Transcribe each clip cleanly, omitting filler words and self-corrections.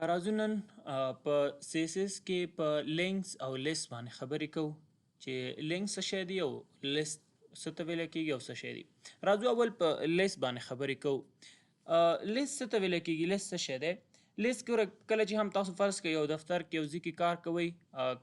راځو نن په CSS کې په لینکس او لیست باندې خبرې کوو چې لینکس څه شی دی او لیست څه ته ویل کېږي او څه شی دی. راځو اول په لیست باندې خبرې کوو. لیست څه ته ویل کېږي؟ لیست څه شی دی؟ لیست کله چې هم تاسو فرض کړئ یو دفتر کې یو ځای کې کار کوئ،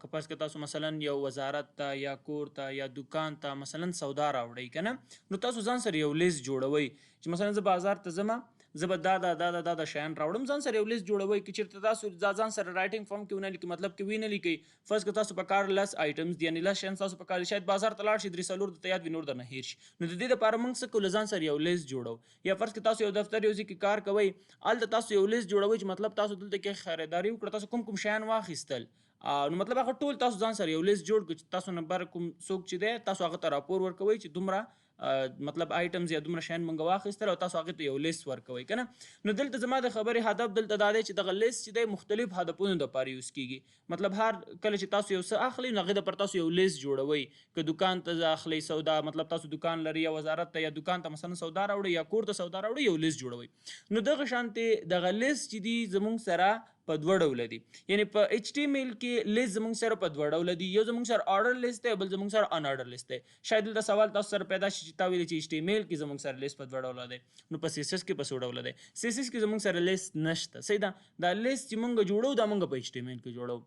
که فرض کړئ تاسو مثلا یو وزارت ته یا کور ته یا دکان ته مثلا سودا راوړئ که نه، نو تاسو ځان سره یو لیست جوړوئ چې مثلا زه بازار ته ځمه، زه به دا شیان راوړم، ځان سره یو لیست جوړوئ. که چېرته تاسو ځان سره رایټینګ فارم کې ونه لیکئ، مطلب کې ویې نه لیکئ، فرض کړه تاسو په کار 10 آیټمز دي، یعنې 10 شیان تاسو په کار دي، شاید بازار ته لاړ شي 3 درته یاد وي، نور درنه هیر شي. نو د دې دپاره موږ څه کوو؟ له ځان سره یو لیست جوړو. یا فرض کړه تاسو یو دفتر یو ځای کې کار کوئ، هلته تاسو یو لیست جوړوئ چې مطلب تاسو دلته کې خریداري وکړه، تاسو کوم شیان واخیستل، نو مطلب هغه ټول تاسو ځان سره یو لیست جوړ کړئ چې تاسو نه بر کوم څوک چې دی تاسو هغه ته راپور ورکوئ چې دومره مطلب آیټمز یا دومره شیان موږ واخیستل او تاسو هغې ته یو لیست ورکوئ که نه. نو دلته زما د خبرې هدف دلته دا دی چې دغه لیست چې دی مختلف هدفونو دپاره یوز کیږي. مطلب هر کله چې تاسو یو څه اخلئ نو هغې دپاره تاسو یو لیست جوړوئ. که دکان ته اخلئ سودا، مطلب تاسو دکان لرئ یا وزارت ته یا دکان ته مثلا سودا راوړئ یا کور ته سودا راوړئ، یو لیست جوړوئ. نو دغه شانتې دغه لیست چې دي زموږ سره په دوه ډوله دي. یعنې په HTML کې لیست زموږ سره په دوه ډوله دي، یو زموږ سره آرډر لیست دی، بل زموږ سره ان آرډر لیست دی. شاید دلته سوال تاسو سره پیدا شي چې تا ویلې چې HTML کې زموږ سره لیست په دوه ډوله دی، نو په CSS کې په څو ډوله دی؟ CSS کې زموږ سره لیست نشته. صحیح ده. دا لیست چې موږ جوړو دا موږ په HTML کې جوړو.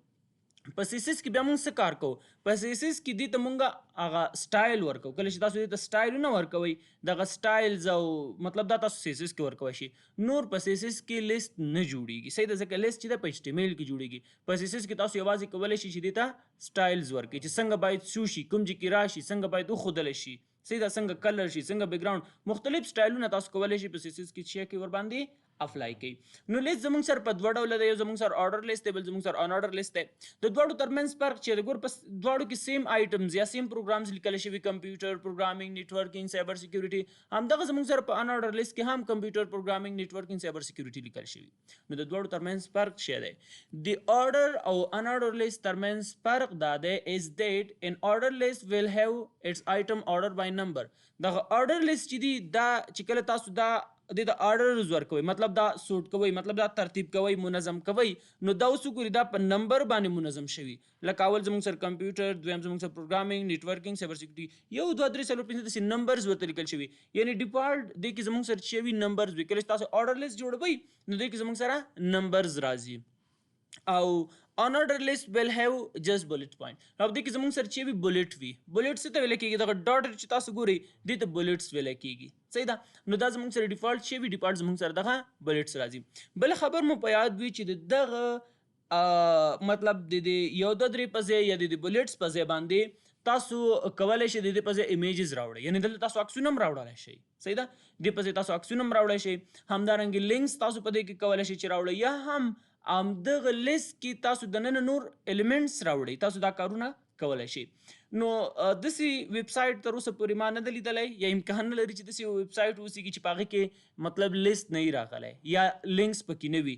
په CSS کې بیا موږ څه کار کوو؟ په CSS کې دې ته موږ هغه سټایل ورکوو. کله چې تاسو دې ته سټایلونه ورکوئ، دغه سټایلز او مطلب دا تاسو CSS کې ورکوی شي. نور په CSS کې لیست نه جوړیږي. صحیح ده، ځکه لیست چې ده په HTML کې جوړیږي. په CSS کې تاسو یوازې کولی شئ چې دې ته سټایلز ورکړئ چې څنګه باید څو شي، کوم ځای کې راشي، څنګه باید وښودلی شي، صحیح ده، څنګه کلر شي، څنګه بیکګراوند، مختلف سټایلونه تاسو کولی شئ په CSS کې چې کې ورباندې اپلای کړئ. نو لیست زموږ سره په دوه ډوله دی، یو زموږ سره آرډر لیست دی، بل زموږ سره ان آرډر لیست دی. د دواړو ترمنځ فرق چې د ګور په دواړو کې سیم آیټمز یا سیم پروګرامز لیکل شوي، کمپیوټر پروګرامینګ، نیټورکینګ، سایبر سیکیورټي، همدغه زموږ سره په ان آرډر لیست کې هم کمپیوټر پروګرامینګ، نیټورکینګ، سایبر سیکیورټي لیکل شوي. نو د دواړو ترمنځ فرق څه دی؟ د آرډر او ان آرډر لیست ترمنځ فرق دا دی is that an order list will have its item ordered by number. دغه آرډر لیست چې دی دا چې کله تاسو دا د آرډرز ورکوئ، مطلب دا سوټ کوئ، مطلب دا ترتیب کوئ، منظم کوئ، نو دا اوس وګورئ دا په نمبر باندې منظم شوي. لکه اول زموږ سره کمپیوټر، دویم زموږ سره پروګرامینګ، نیټورکینګ، سایبر سیکیورټي، 1 2 3 4 5 داسې نمبرز ورته لیکل شوي. یعنې ډیفالټ دې کې زموږ سره چې وي نمبرز وي. کله چې تاسو آرډر لیست جوړوئ نو دې کې زموږ سره نمبرز راځي. او unordered list will have just bullet point. او دې کې زموږ سره چې وي بولټ وي. بولټ څه ته ویل کېږي؟ دغه ډاټ چې تاسو ګورئ دې ته بولټس ویل کېږي. صحیح ده. نو دا زموږ سره ډیفالټ چې وي، ډیفالټ زموږ سره دغه بولټس راځي. بل خبر مو په یاد وي چې دغه مطلب د یو د درې په ځای یا د بولټس په ځای باندې تاسو کولی شئ د دې په ځای ایمیجز راوړئ، یعنې دلته تاسو عکسونه هم راوړلی شئ. صحیح ده. دې په ځای تاسو عکسونه هم راوړی شئ. همدارنګې لینکس تاسو په دې کې کولی شئ چې راوړئ، یا هم همدغه لیست کې تاسو دننه نور الیمنټس راوړئ. تاسو دا کارونه کولی شئ. نو داسې ویب سایټ تر اوسه پورې ما نه ده لیدلی، یا امکان نه لري چې داسې ویب سایټ اوسېږي چې په هغې کې مطلب لیست نه وي راغلی یا لینکس پکې نه وي.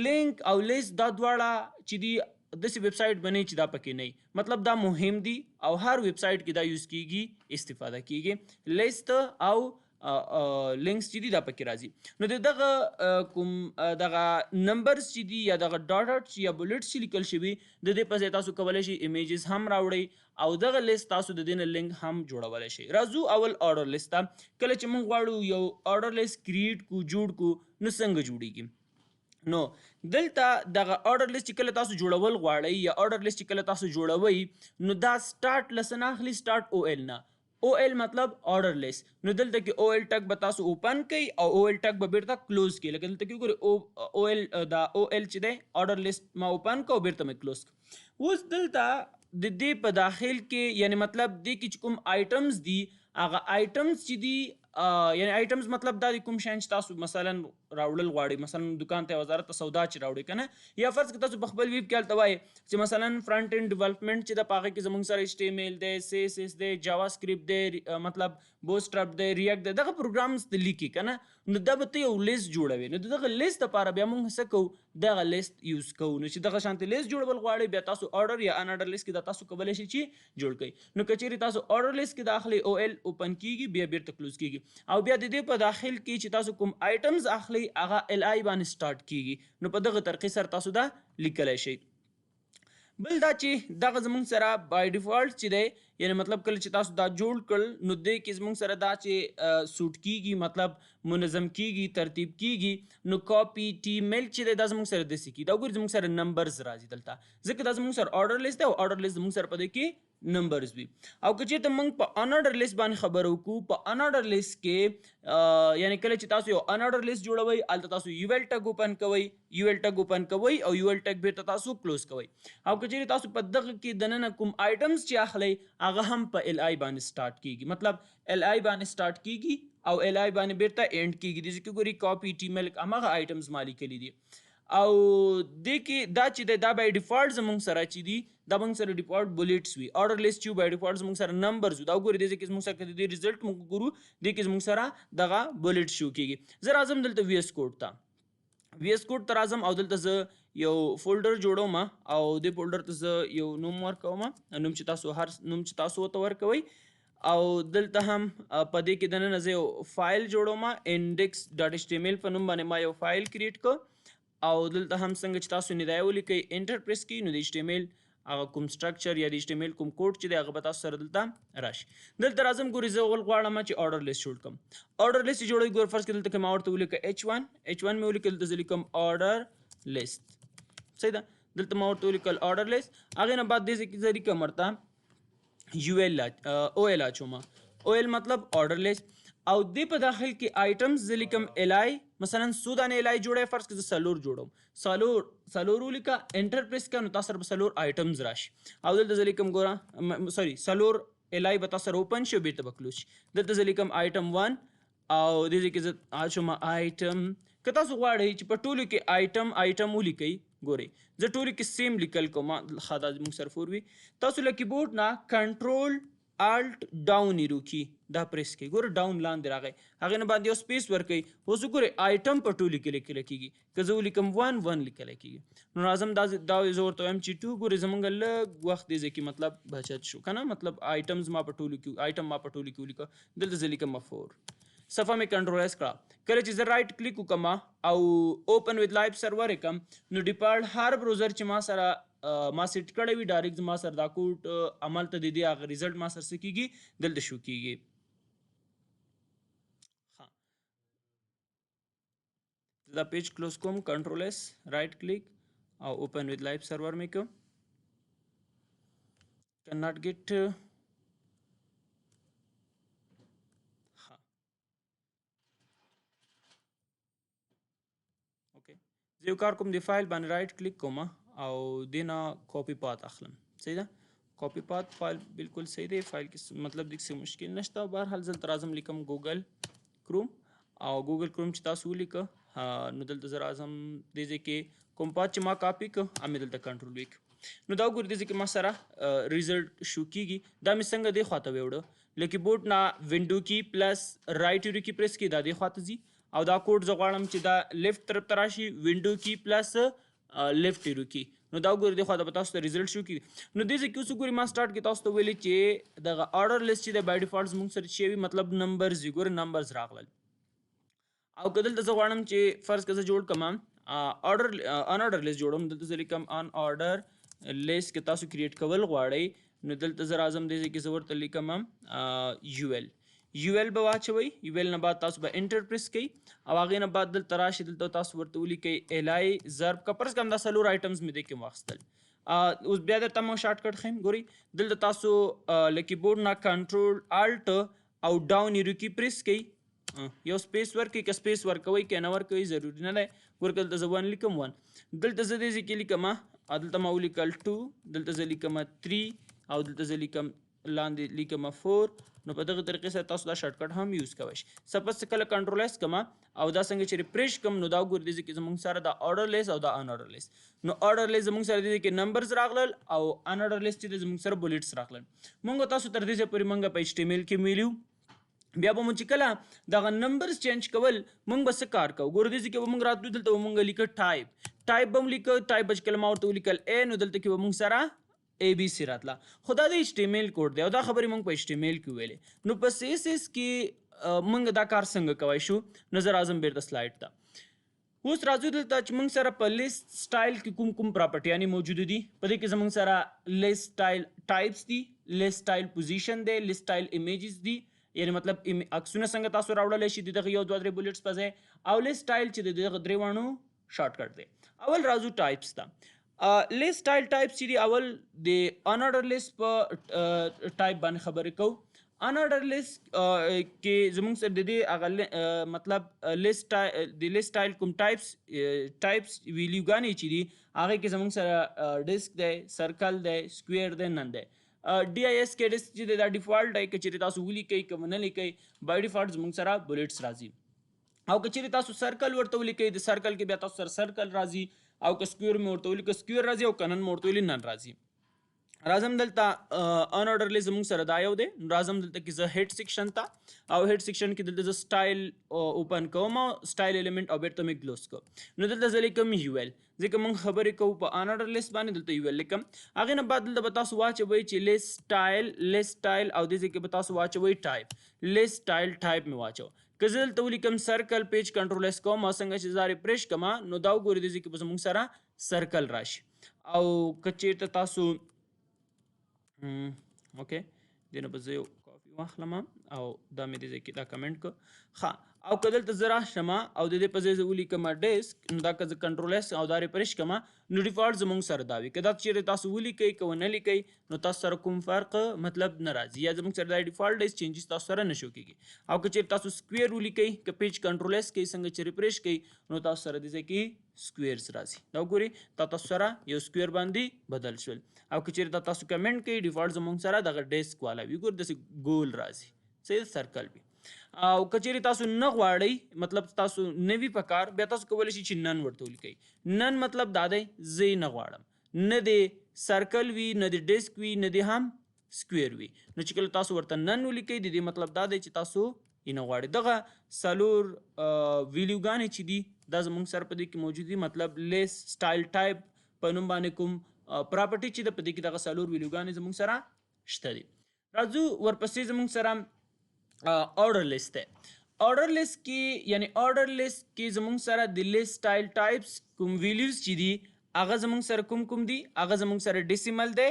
لینک او لیست دا دواړه چې دي داسې ویب سایټ بنئ چې دا پکې نه وي. مطلب دا مهم دي او هر ویب سایټ کې دا یوز کیږي، استفاده کیږي. لیست او لینکس چې دي دا پکې راځي. نو د دغه کوم دغه نمبرز چې دي یا دغه ډاټ یا بولټس چې لیکل شوي، د دې په ځای تاسو کولی شئ ایمیجز هم راوړئ او دغه لیست تاسو د دې نه لینک هم جوړولی شئ. راځو اول آرډر لیست ته. کله چې موږ غواړو یو آرډر لیست کریټ کو، جوړ کو، نو څنګه جوړیږي؟ نو دلته دغه آرډر لیست چې کله تاسو جوړول غواړئ یا آرډر لیست چې کله تاسو جوړوئ، نو دا سټارټ له څه نه اخلي؟ سټارټ OL نه. OL مطلب آرډر لیست. نو دلته کې OL ټک به تاسو اوپن کوئ او OL ټک به بیرته کلوز کړئ. لکه دلته کې وګورئ OL دا OL چې دی آرډر لیست ما اوپن کړ او بیرته مې کلوز کړ. اوس دلته د دې په داخل کې یعنی مطلب دې کې چې کوم آیټمز دي هغه آیټمز چې دي یعنی آیټمز مطلب دا د کوم شیان چې تاسو مثلا راوړل غواړئ، مثلا دکان ته وزارت ته سودا چې راوړئ که نه، یا فرض کړه تاسو په خپل ویب کې هلته وایئ چې مثلا فرنٹ اینډ ډیولپمنټ چې ده په هغې کې زموږ سره HTML دی، CSS دی، جاوا سکرپټ دی، مطلب بوتسټرپ دی، ریاکټ دی، دغه پروګرامز ته لیکي که نه، نو دا به ته یو لیست جوړوې. نو د دغه لیست دپاره بیا موږ څه کوو؟ دغه لیست یوز کوو. نو چې دغه شانتې لیست جوړول غواړئ بیا تاسو آرډر یا ان آرډر لیست کې دا تاسو کولی شئ چې جوړ کړئ. نو که چیرې تاسو آرډر لیست کې داخلي OL اوپن کیږي، بیا بیرته کلوز کیږي. او بیا د دې په داخل کې چې تاسو کوم آیټمز اخلئ کوي هغه ال آی باندې سٹارټ کیږي نو په دغه طریقې سره تاسو دا لیکلی شئ. بل دا چې دغه زمونږ سره بای ډیفالت چې دی یعنی مطلب کله چې تاسو دا جوړ کړل نو دې کې زمونږ سره دا چې سوټ کیږي مطلب منظم کیږي ترتیب کیږي نو کاپی ټی میل چې دی دا زمونږ سره داسې کیږي دا وګورئ زمونږ سره نمبرز راځي دلته ځکه دا زمونږ سره آرډر لیست دی او آرډر لیست زمونږ سره په دې کې نمبرز وي او که چېرته موږ په ان آرډر لیست باندې خبرې وکړو په ان آرډر لیست کې یعنی کله چې تاسو یو ان آرډر لیست جوړوئ هلته تاسو یو ایل ټګ اوپن کوئ یو ایل ټګ اوپن کوئ او یو ایل ټګ بیرته تاسو کلوز کوئ او که چېرې تاسو په دغه کې دننه کوم آیټمز چې اخلئ هغه هم په ال آی باندې سٹارټ کیږي مطلب ال آی باندې سٹارټ کیږي او ال آی باندې بیرته اینډ کیږي دې کې ګوري کاپی ټی میل همغه آیټمز ما لیکلي دي او دې کې دا چې دا بای ډیفالت زموږ سره چې دي دا موږ سره ډیفالت بولیټس وي آرډر لیست چې بای ډیفالت زموږ سره نمبرز وي دا وګورئ دې کې زموږ سره د ریزلټ موږ ګورو دې کې زموږ سره دغه بولیټ شو کیږي زه راځم دلته وی ایس کوډ ته وی ایس کوډ ته راځم او دلته زه یو فولډر جوړوم او دې فولډر ته زه یو نوم ورکوم نوم چې تاسو هر نوم چې تاسو ورته ورکوئ او دلته هم په دې کې دننه زه یو فایل جوړوم انډیکس ډاټ ایچ ټي ایم ایل په نوم باندې ما یو فایل کریټ کړ او دلته هم څنګه چې تاسو ندای ولیکئ انټر پریس کړئ نو د ایچ ټي ایم ایل هغه کوم سټرکچر یا د ایچ ټي ایم ایل کوم کوډ چې دی هغه به تاسو سره دلته راشي دلته راځم ګورئ زه غواړم چې آرډر لیست جوړ کړم آرډر لیست جوړوي ګور فرض کړئ دلته کې ما ورته ولیکه H1 مې ولیکل دلته زه لیکم آرډر لیست صحیح ده دلته ما ورته ولیکل آرډر لیست هغې نه بعد دې کې زه لیکم ورته یو ایل او ایل اچوم او ایل مطلب آرډر لیست او دې په داخل کې آیټمز زه لیکم ال آی مثلا څو دانې ال آی جوړی فرض کړه زه څلور جوړوم څلور ولیکه انټر پریس کړه نو تاسو سره به څلور آیټمز راشي او دلته زه لیکم ګوره سوري څلور ال آی به تاسو سره اوپن شي او بیرته به کلوز شي دلته زه لیکم آیټم 1 او دې کې زه اچوم آیټم که تاسو غواړئ چې په ټولو کې آیټم ولیکئ ګورئ زه ټولو کې سیم لیکل کوم ښه دا زموږ سره فور وي تاسو له کیبورډ نه کنټرول الټ ډاون ایرو کی دا پریس کوي ګوره ډاون لاندې راغی هغې نه باندې یو سپیس ورکوي اوس وګورئ آیټم په ټولو کې لیکلی کېږي که زه ولیکم 1 لیکلی کېږي نو راځم دا زه ورته وایم چې 2 ګورئ زموږ لږ وخت دې ځای کې مطلب بچت شو که نه مطلب آیټمز ما په ټولو کې ولیکه دلته زه لیکم 4 صفحه مې کنټرول کړه کله چې زه رایټ کلیک وکړم او اوپن وذ لایو سرور یې کړم نو ډیفالټ هر بروزر چې ما سره ما سیټ کړی وي ډایرکټ ما سره دا کوډ عمل ته د دې هغه ریزلټ ما سره څه کېږي دلته شو کېږي دا پیج کلوز کوم کنټرول ایس رایټ کلیک او اوپن وذ لایو سرور مې کړ کین ناٹ گیٹ زه یو کار کوم د فایل باندې رایټ کلیک کوم او دې نه کاپی پات اخلم صحیح ده کاپی پات فایل بالکل صحیح دی فایل کې مطلب د څه مشکل نشته بهرحال زه دلته راځم لیکم ګوګل کروم او ګوګل کروم چې تاسو ولیکه نو دلته زه راځم دې ځای کې کوم پات چې ما کاپی کړ هغه مې دلته کنټرول وکړ نو دا وګورئ دې ځای کې ما سره ریزلټ شو کېږي دا مې څنګه دې خواته ویوړه له کیبورډ نه وینډو کی پلس رایټ ایرو کی پریس کړئ دا دې خواته ځي او دا کوډ زه غواړم چې دا لیفت طرف ته راشي وینډو کی پلس لیفت ایرو کی نو دا وګورئ دې خواته به تاسو ته ریزلټ شو کېږي نو دې ځای کې اوس وګورئ ما سټارټ کې تاسو ته ویلي چې دغه آرډر لیست چې دی بای ډیفالټ زموږ سره چې وي مطلب نمبرز وي ګورئ نمبرز راغلل او که دلته زه غواړم چې فرض که زه جوړ کړم ان آرډر لیست جوړوم دلته زه لیکم ان آرډر لیست که تاسو کریټ کول غواړئ نو دلته زه راځم دې ځای کې زه ورته لیکم یو ایل به واچوئ یو ایل نه بعد تاسو به انټر پریس کوئ او هغې نه بعد دلته راشي دلته تاسو ورته ولیکئ ال آی ضرب که فرض کړم دا څلور آیټمز مې دې کې واخیستل اوس بیا درته ما شارټ کټ ښیم ګورئ دلته تاسو له کیبورډ نه کنټرول الټ او ډاون ایرو کی پریس کوئ یو سپیس ورکوئ که سپیس ورکوئ که نه ورکوئ ضروري نه دی ګوره که دلته زه 1 لیکم 1 دلته زه دې ځای کې لیکم دلته ما ولیکل 2 دلته زه لیکم 3 او دلته زه لیکم لاندې لیکم 4 نو په دغه طریقې سره تاسو دا شارټ کټ هم یوز کوئ شئ سپوز چې کله کنټرول ایس کړم او دا څنګه چې ریفریش کړم نو دا وګورئ دې کې زموږ سره دا آرډر لیست او دا ان آرډر لیست نو آرډر لیست زموږ سره دې کې نمبرز راغلل او ان آرډر لیست چې زموږ سره بولیټس راغلل مونږ تاسو تر دې پورې مونږ په ایچ ټي ایم ایل کې ویلو بیا به مونږ چې کله دغه نمبرز چینج کول مونږ به څه کار کوو ګوره دې کې به مونږ راتلو دلته به مونږ لیکو ټایپ به مو لیکو ټایپ به چې کله ما ورته ولیکل ا نو دلته کې به مونږ سره ای بی سی راتله خو دا د ایچ ټي ایم ایل کوډ دی او دا خبرې موږ په ایچ ټي ایم ایل کې ویلې نو په سی ایس ایس کې موږ دا کار څنګه کوی شو نو زه راځم بیرته سلایډ ته اوس راځو دلته چې موږ سره په لیست سټایل کې کوم پراپرټیانې موجود دي. په دې کې زموږ سره لیست سټایل ټایپس دي، لیست سټایل پوزیشن دی، لیست سټایل ایمیجز دي، یعنی مطلب عکسونه څنګه تاسو راوړلی شي د دغه 1 2 3 بولټس په ځای، او لیست سټایل چې د دغه درې وانو شارټ کټ دی. اول راځو ټایپس ته. لیست سټایل ټایپس چې دي، اول د انارډر لیست په ټایپ باندې خبرې کوو. انارډر لیست کې زموږ سره د دې هغه مطلب د لیست سټایل کوم ټایپس ویلیوګانې چې دي هغې کې زموږ سره ډیسک دی، سرکل دی، سکویر دی، نن دی. ډي آی ایس کې ډیسک چې دی دا ډیفالټ دی، که چېرې تاسو ولیکئ که ونه لیکئ بای ډیفالټ زموږ سره بلیټس راځي. او که چېرې تاسو سرکل ورته ولیکئ د سرکل کې بیا تاسو سره سرکل راځي، او که سکویر مې ورته ولیکه سکویر راځي، او که نن مې ورته ویلي نن راځي. راځم دلته انارډر لیست زموږ سره دا یو دی. راځم دلته کې زه هیډ سیکشن ته، او هیډ سیکشن کې دلته زه سټایل اوپن کوم، سټایل ایلیمنټ او بیرته مې کلوز کوم. نو دلته زه لیکم یو ایل، ځکه موږ خبرې کوو په انارډر لیست باندې، دلته یو ایل لیکم. هغې نه بعد دلته به تاسو واچوئ چې لیست سټایل، او دې ځای کې به تاسو واچوئ ټایپ. لیست سټایل ټایپ مې واچو. که زه دلته ولیکم سرکل پیج کنټرول ایس کوم، او څنګه چې زه ریفریش کوم نو دا وګورئ دې ځای کې به زموږ سره سرکل راشي. او که چېرته تاسو اوکې دې نه به زه یو کافي واخلم، او دا مې دې ځای کې دا کمنټ کړه ښه. او که دلته زه راشم او د دې په ځای زه ولیکم ډیسک، نو دا که زه کنټرول ایس او دا ریفریش کوم نو ډیفالټ زموږ سره دا وي. که دا چېرې تاسو ولیکئ که ونه لیکئ نو تاسو سره کوم فرق مطلب نه راځي، یا زموږ سره دا ډیفالټ ډیس چینجز تاسو سره نشو کېږي. او که چېرې تاسو سکویر ولیکئ که پیج کنټرول ایس کوئ څنګه چې ریفریش کوئ نو تاسو سره دې ځای کې سکویرز راځي. دا وګورئ دا تاسو سره یو سکویر باندې بدل شول. او که چېرې دا تاسو کمنټ کوئ ډیفالټ زموږ سره دغه ډیسک والا وي، ګور داسې ګول راځي، صحیح سرکل وي. او که چېرې تاسو نه غواړئ مطلب تاسو نه وي په کار، بیا تاسو کولی شئ چې نن ورته ولیکئ. نن مطلب دا دی زه یې نه غواړم، نه د سرکل وي، نه د ډیسک وي، نه د هم سکویر وي. نو چې کله تاسو ورته نن ولیکئ د دې مطلب دا دی چې تاسو یې نه غواړئ. دغه څلور ویلیوګانې چې دي دا زموږ سره په دې کې موجود دي. مطلب لیست سټایل ټایپ په نوم باندې کوم پراپرټي چې د په دې کې دغه څلور ویلیوګانې زموږ سره شته دي. راځو ورپسې زموږ سره order لیست دی. order لیست کې یعنی order لیست کې زموږ سره د لیست سټایل ټایپس کوم ویلیوز چې دي هغه زموږ سره کوم دي. هغه زموږ سره ډیسیمل دی،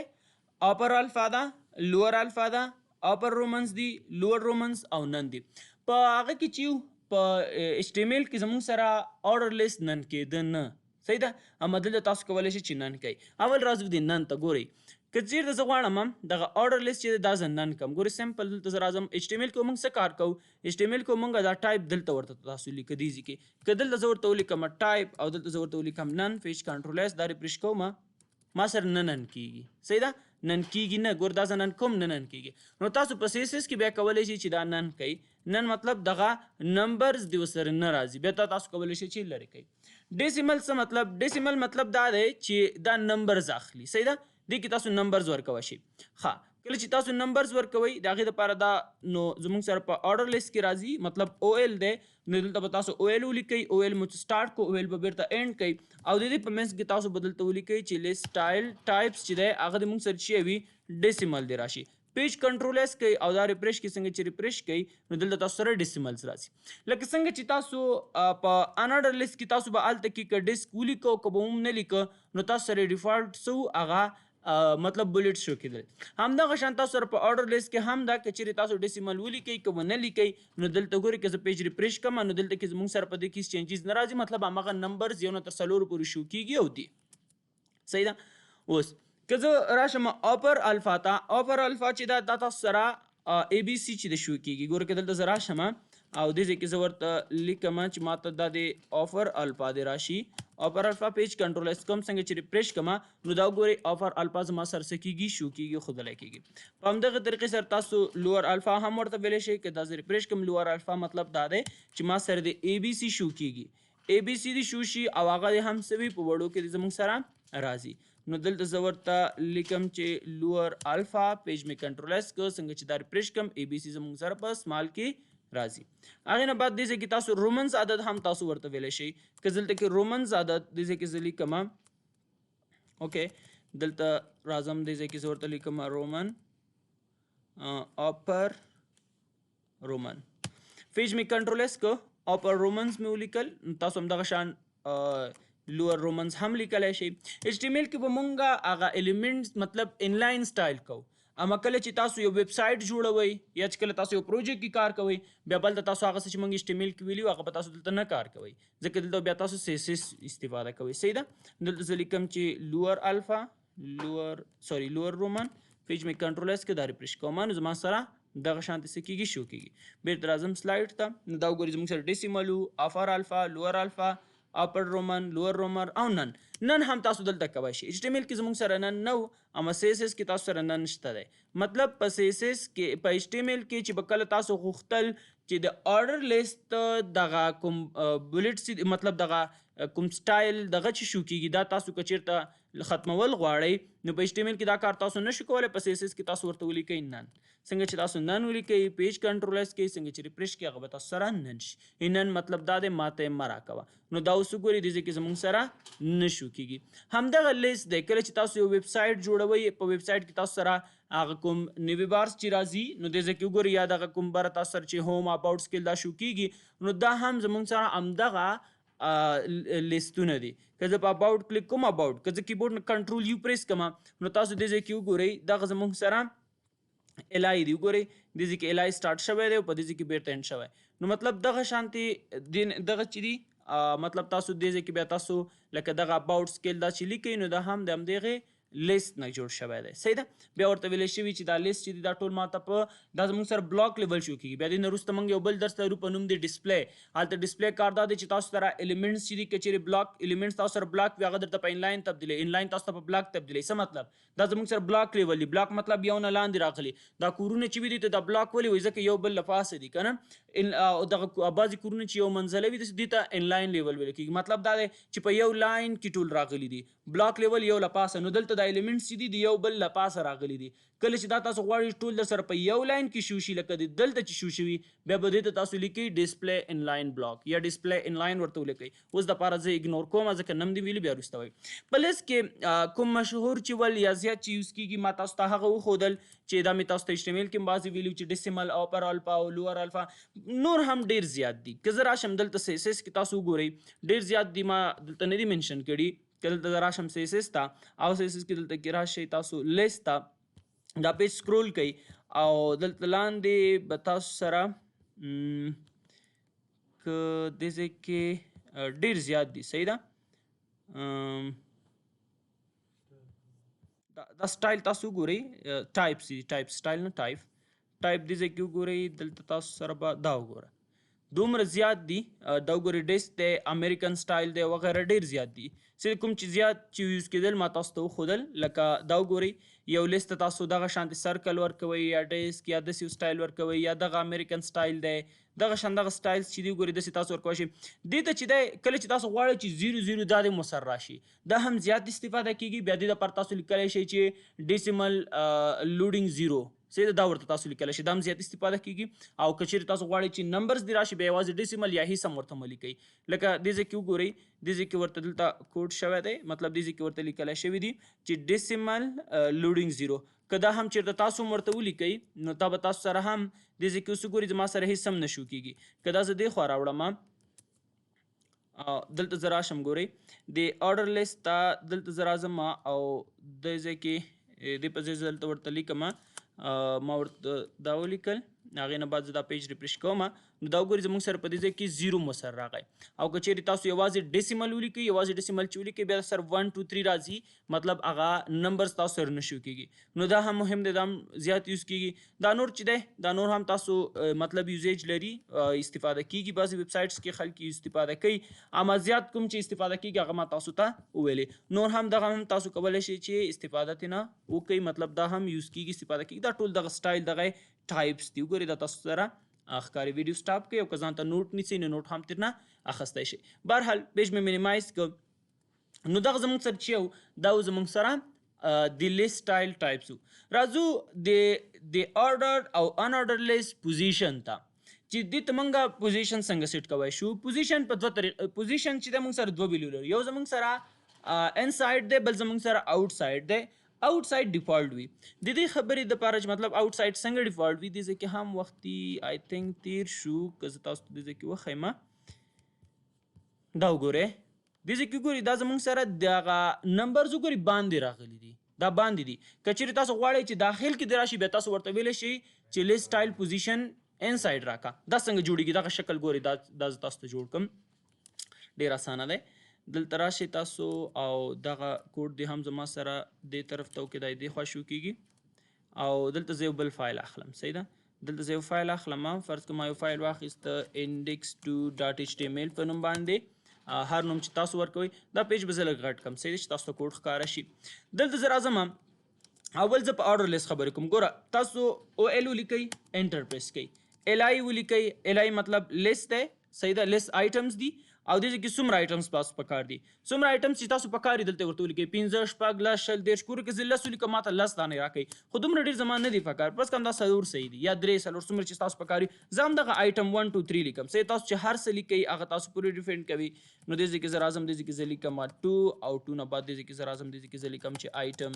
اپر الفا ده، لوور الفا ده، اپر رومنز دي، لوور رومنز او نن دي. په هغه کې چې په ایچ ټي ایم ایل کې زموږ سره order لیست نن کېده نه، صحیح ده. اما دلته تاسو کولی شئ چې نن کوئ. اول راځو د نن ته. ګورئ که چېرته زه غواړم دغه order لیست چې دا زه نن کوم، ګورئ سمپل دلته زه راځم. ایچ ټي ایم ایل کې موږ څه کار کوو؟ ایچ ټي ایم ایل کې موږ دا ټایپ دلته ورته تاسو لیکه دې ځای کې. که دلته زه ورته ولیکم ټایپ او دلته زه ورته ولیکم نن، پیج کنټرول ایس دا ریفریش کوم ما سره نه نن کېږي، صحیح ده. نن کېږي نه، ګور دا زه نن کوم نه نن کېږي. نو تاسو په سی ایس ایس کې بیا کولی شئ چې دا نن کوئ. نن مطلب دغه نمبرز د ورسره نه راځي، بیا تاسو کولی شئ چې لرې کوئ. ډیسیمل څه مطلب؟ ډیسیمل مطلب دا دی چې دا نمبرز اخلي، صحیح ده. دې کې تاسو نمبرز ورکولی شئ. ښه کله چې تاسو نمبرز ورکوئ د هغې دپاره دا نو زموږ سره په order لیست کې راځي. مطلب او ایل دی، نو دلته به تاسو او ایل ولیکئ. او ایل مو سټارټ کو، او ایل به بیرته اینډ کوئ، او د دې په منځ کې تاسو به دلته ولیکئ چې لیست سټایل ټایپس چې دی هغه د موږ سره چې وي ډیسیمل دی راشي. پیج کنټرول ایس کوئ او دا ریفریش کې څنګه چې ریفریش کوئ نو دلته تاسو سره ډیسیملز راځي. لکه څنګه چې تاسو په انارډر لیست کې تاسو به هلته کې که ډیسک ولیکو که به هم نه لیکه نو تاسو سره ډیفالټ څه هغه مطلب بلیټ شو کېدل. همدغه شان تاسو سره په order لیست کې هم دا که چېرې تاسو ډیسیمل ولیکئ که ونه لیکئ نو دلته ګورئ که زه پیج ریفریش کوم نو دلته کې زموږ سره په دې کې چینجز نه راځي. مطلب همغه نمبرز یو نه تر څلورو پورې شو کېږي او دي، صحیح ده. اوس که زه راشم اپر الفا ته، اپر الفا چې دا تاسو سره اے بي سي چې د شو کېږي. ګوره که دلته زه راشم او دې ځای کې زه ورته لیکم چې ماته دا د آفر الفا دی راشي. آفر الفا پیج کنټرول ایس کوم، څنګه چې ریفریش کوم نو دا وګورئ آفر الفا زما سره څه کېږي، شو کېږي، ښودلی کېږي. په همدغه طریقې سره تاسو لوور الفا هم ورته ویلی شئ. که دا زه ریفریش کوم لوور الفا مطلب دا دی چې ما سره د اے بي سي شو کېږي. اے بي سي دې شو شي او هغه دې هم څه وي په وړو کې زموږ سره راځي. نو دلته زه ورته لیکم چې لوور الفا پیج مې کنټرول ایس که، څنګه چې دا ریفریش کوم اے بي سي زموږ سره په سمال کې راځي. هغې نه بعد دې ځای کې تاسو رومنز عدد هم تاسو ورته ویلی شئ. که دلته کې رومنز عدد دې ځای کې زه لیکم، اوکې دلته راځم دې ځای کې زه ورته لیکم رومن اپر رومن. پیج مې کنټرول ایس که اپر رومنز مې ولیکل، تاسو همدغه شان لوور رومنز هم لیکلی شي. HTML کې به مونږ هغه الیمنټس مطلب انلاین سټایل کوو. اما کله چې تاسو یو ویب سایټ جوړوئ یا چې کله تاسو یو پروجیکټ کې کار کوئ بیا بلته تاسو هغه څه چې مونږ HTML کې ویلي هغه به تاسو دلته نه کار کوئ ځکه دلته بیا تاسو CSS استفاده کوئ. صحیح ده. دلته زه لیکم چې لوور رومن پیج مې کنټرول اس کې دا ریفرش کوم نو زما سره دغه شانتي څه کېږي شو کېږي. بیرته راځم سلایډ ته. نو دا وګورئ زموږ سره ډیسیمل افر الفا لوور الفا اپر رومن لوور رومن او نن هم تاسو دلته کوی شئ. HTML کې زموږ سره نن نو اما CSS کې تاسو سره نن شته دی. مطلب په CSS کې په HTML کې چې به کله تاسو غوښتل چې د آرډر لیست دغه کوم بولټس مطلب دغه کوم سټایل دغه چې شو کېږي دا تاسو که چېرته ختمول غواړئ نو په HTML کې دا کار تاسو نشو کولی. په CSS کې تاسو ورته ولیکئ نن. څنګه چې تاسو نن ولیکئ پیج کنټرول اس کې څنګه چې ریفرش کړئ هغه به تاسو سره نن شي. نن مطلب دا دی ماته یې مه راکوه. نو دا اوس وګورئ دې ځای کې زموږ سره نه شو کېږي. همدغه لیست دی کله چې تاسو یو ویب سایټ جوړوئ په ویب سایټ کې تاسو سره هغه کوم نوي بارس چې راځي نو دې ځای کې وګورئ یا دغه کوم بره تاسو سره چې هوم اباوټس کې دا شو کېږي نو دا هم زموږ سره همدغه لیستونه دي. که زه په اباوټ کلیک کوم اباوټ که زه کیبورډ نه کنټرول یو پریس کوم نو تاسو دې ځای کې وګورئ دغه زموږ سره الای دی. وګورئ دې ځای کې الای سټارټ شوی دی او په دې ځای کې بیرته انډ شوی. نو مطلب دغه شانتي دغه چې دي مطلب تاسو دې ځای کې بیا تاسو لکه دغه اباوټ سکیل دا چې لیکئ نو دا هم د همدغې لیست نه جوړ شوی دی. صحیح ده. بیا ورته ویلی شوي چې دا لیست چې دی دا ټول ماته په دا زموږ سره بلاک لیول شو کېږي. بیا دې نه وروسته موږ یو بل درس لرو په نوم دی ډسپلی. هلته ډسپلی کار دا دی چې تاسو سره الیمنټس چې دي که چېرې بلاک الیمنټس تاسو سره بلاک وي هغه درته په انلاین تبدیلوي. انلاین تاسو ته په بلاک تبدیلوي. څه مطلب دا زموږ سره بلاک لیول دي. بلاک مطلب یو نه لاندې راغلي. دا کورونه چې وي دي ته دا بلاک ولې وایي ځکه یو بل له پاسه دي که نه. دغه بعضې کورونه چې یو منزله وي دې ته انلاین لیول ویل کېږي. مطلب دا دی چې په یو لاین کې ټول راغلي دي. بلاک لیول یو له پاسه نو دلته دا الیمنټس چې دي یو بل له پاسه راغلي دي. کله چې دا تاسو غواړئ ټول در سره په یو لاین کې شو شي لکه د دلته چې شو شوي بیا به دې ته تاسو لیکئ ډسپلی انلاین بلاک یا ډسپلی انلاین ورته ولیکئ. اوس دپاره زه اګنور کوم ځکه نم دې ویلي بیا وروسته وایي. په لیست کې کوم مشهور چې ول یا زیات چې یوز کېږي ما تاسو ته هغه وښودل چې دا مې تاسو ته HTML کې بعضې ویلي چې ډیسیمل اپر الفا او لوور الفا نور هم ډېر زیات دي. که زه راشم دلته CSS کې تاسو وګورئ ډېر زیات دي. ما دلته نه دي منشن کړي. که دلته زه راشم CSS ته او CSS کې دلته کې راشئ تاسو لیست ته دا پیج سکرول کوئ او دلته لاندې به تاسو سره که دې ځای کې ډېر زیات دي. صحیح ده. دا سټایل تاسو وګورئ ټایپ سټایل نه ټایپ دې ځای کې وګورئ دلته تاسو سره به دا وګوره دومره زیات دي. دا وګورئ ډیسک دی امریکن سټایل دی وغیره ډېر زیات دي. چې کوم چې زیات چې یوز کېدل ما تاسو ته وښودل لکه دا وګورئ یو لیست تاسو دغه شانتې سرکل ورکوئ یا ډیسک یا داسې یو سټایل ورکوئ یا دغه امریکن سټایل دی دغه شان دغه سټایلز چې دي وګورئ داسې تاسو ورکولی شئ. دې ته چې دی کله چې تاسو غواړئ چې 0 دا دې مو سر راشي دا هم زیات استفاده کېږي. بیا دې دپاره تاسو لیکلی شئ چې ډیسیمل لوډینګ 0 صحیح ده دا ورته تاسو لیکلی شئ. دا هم زیات استفاده کېږي. او که چېرې تاسو غواړئ چې نمبرز دې راشي بیا یوازې ډیسیمل یا هیڅ هم ورته مه لیکئ. لکه دې ځای کې وګورئ دې ځای کې ورته دلته کوډ شوی دی مطلب دې ځای کې ورته لیکلی شوي دي چې ډیسیمل لوډینګ 0. که دا هم چېرته تاسو هم ورته ولیکئ نو دا به تاسو سره هم دې ځای کې اوس وګورئ زما سره هیڅ هم نه شو کېږي. که دا زه دې خوا راوړم دلته زه راشم ګورئ د آرډر لیست ته دلته زه راځم او دې ځای کې دې په ځای زه دلته ورته لیکم ما ورته دا ولیکل هغې نه بعد زه دا پیج ریفرش کوم نو دا وګورئ زموږ سره په دې ځای کې 0 مو سر راغی. او که چېرې تاسو یوازې ډیسیمل ولیکئ یوازې ډیسیمل چې ولیکئ بیا سر 1 2 3 راځي مطلب هغه نمبرز تاسو سره نه شو کېږي. نو دا هم مهم دی دا هم زیات یوز کېږي. دا نور چې دی دا نور هم تاسو مطلب یوزیج لري استفاده کېږي. بعضې ویب سایټس کې خلک استفاده کوي اما زیات کوم چې استفاده کېږي هغه ما تاسو ته وویلې. نور هم دغه هم تاسو کولی شئ چې استفاده ترېنه وکئ مطلب دا هم یوز کېږي استفاده کېږي. دا ټول دغه سټایل دغه ټایپس دي. وګورئ دا تاسو سره ښکاري. ویډیو سټاپ کوئ او که ځان ته نوټ نیسئ نو نوټ هم ترېنه اخیستی شئ. بهرحال پیج مې مینیمایز کړ نو دغه زموږ سره چې یو دا زموږ سره د لیست سټایل ټایپس وو. راځو د آرډر او ان آرډر لیست پوزیشن ته چې دې ته موږ پوزیشن څنګه سیټ کوی شو. پوزیشن په دوه طریقه پوزیشن چې دی موږ سره دوه ویلو لرو. یو زموږ سره ان سایډ دی بل زموږ سره آوټ سایډ دی. آوټ سایډ ډیفالټ وي. د دې خبرې دپاره چې مطلب آوټ سایډ څنګه ډیفالټ وي دې ځای کې هم وختي آی تھنک تیر شو که زه تاسو ته دې ځای کې وښیم دا وګورئ دې کې ګوري دا زمونږ سره دغه نمبرز ګوري باندې راغلي دي، دا باندې دي. که چیرې تاسو غواړئ چې داخل کې دې راشي بیا تاسو ورته ویلی شئ چې لیست سټایل پوزیشن انساید راکا. دا څنګه جوړیږي دغه شکل ګوري دا زه تاسو ته جوړ کړم، ډېر اسانه دی. دلته راشئ تاسو او دغه کوډ دې هم زما سره دې طرف ته وکړئ، دا یې دې خوا شو کېږي او دلته زه یو بل فایل اخلم. صحیح ده، دلته زه یو فایل اخلم، فرض کړه ما یو فایل واخیسته index2.html په نوم باندې، هر نوم چې تاسو ورکوئ. دا پیج به زه لږ غټ کړم، صحیح ده، چې تاسو ته کوډ ښکاره شي. دلته زه راځم، اول زه په آرډر لیست خبرې کوم. ګوره تاسو او ایل ولیکئ، انټر پریس کئ، ال آی ولیکئ، ال آی مطلب لیست دی، صحیح ده، لیست آیټمز دي او دې کې څومره آیټمز تاسو پکار دي، څومره آیټمز چې تاسو پکار دي دلته ورته ولیکئ، 15 شپږ لس شل دېرش. ګوره که زه لس ولیکم ماته لس دانې راکوي، خو دومره ډېر زما نه دي پکار، بس کم دا څلور صحیح دي یا درې څلور څومره چې تاسو پکار وي. زه هم دغه آیټم 1 2 3 لیکم. صحیح، تاسو چې هر څه لیکئ هغه تاسو پورې ډیپینډ کوي. نو دې ځای کې زه راځم، دې ځای کې زه لیکم 2 او 2 نه بعد دې ځای کې زه راځم، دې ځای کې زه لیکم چې آیټم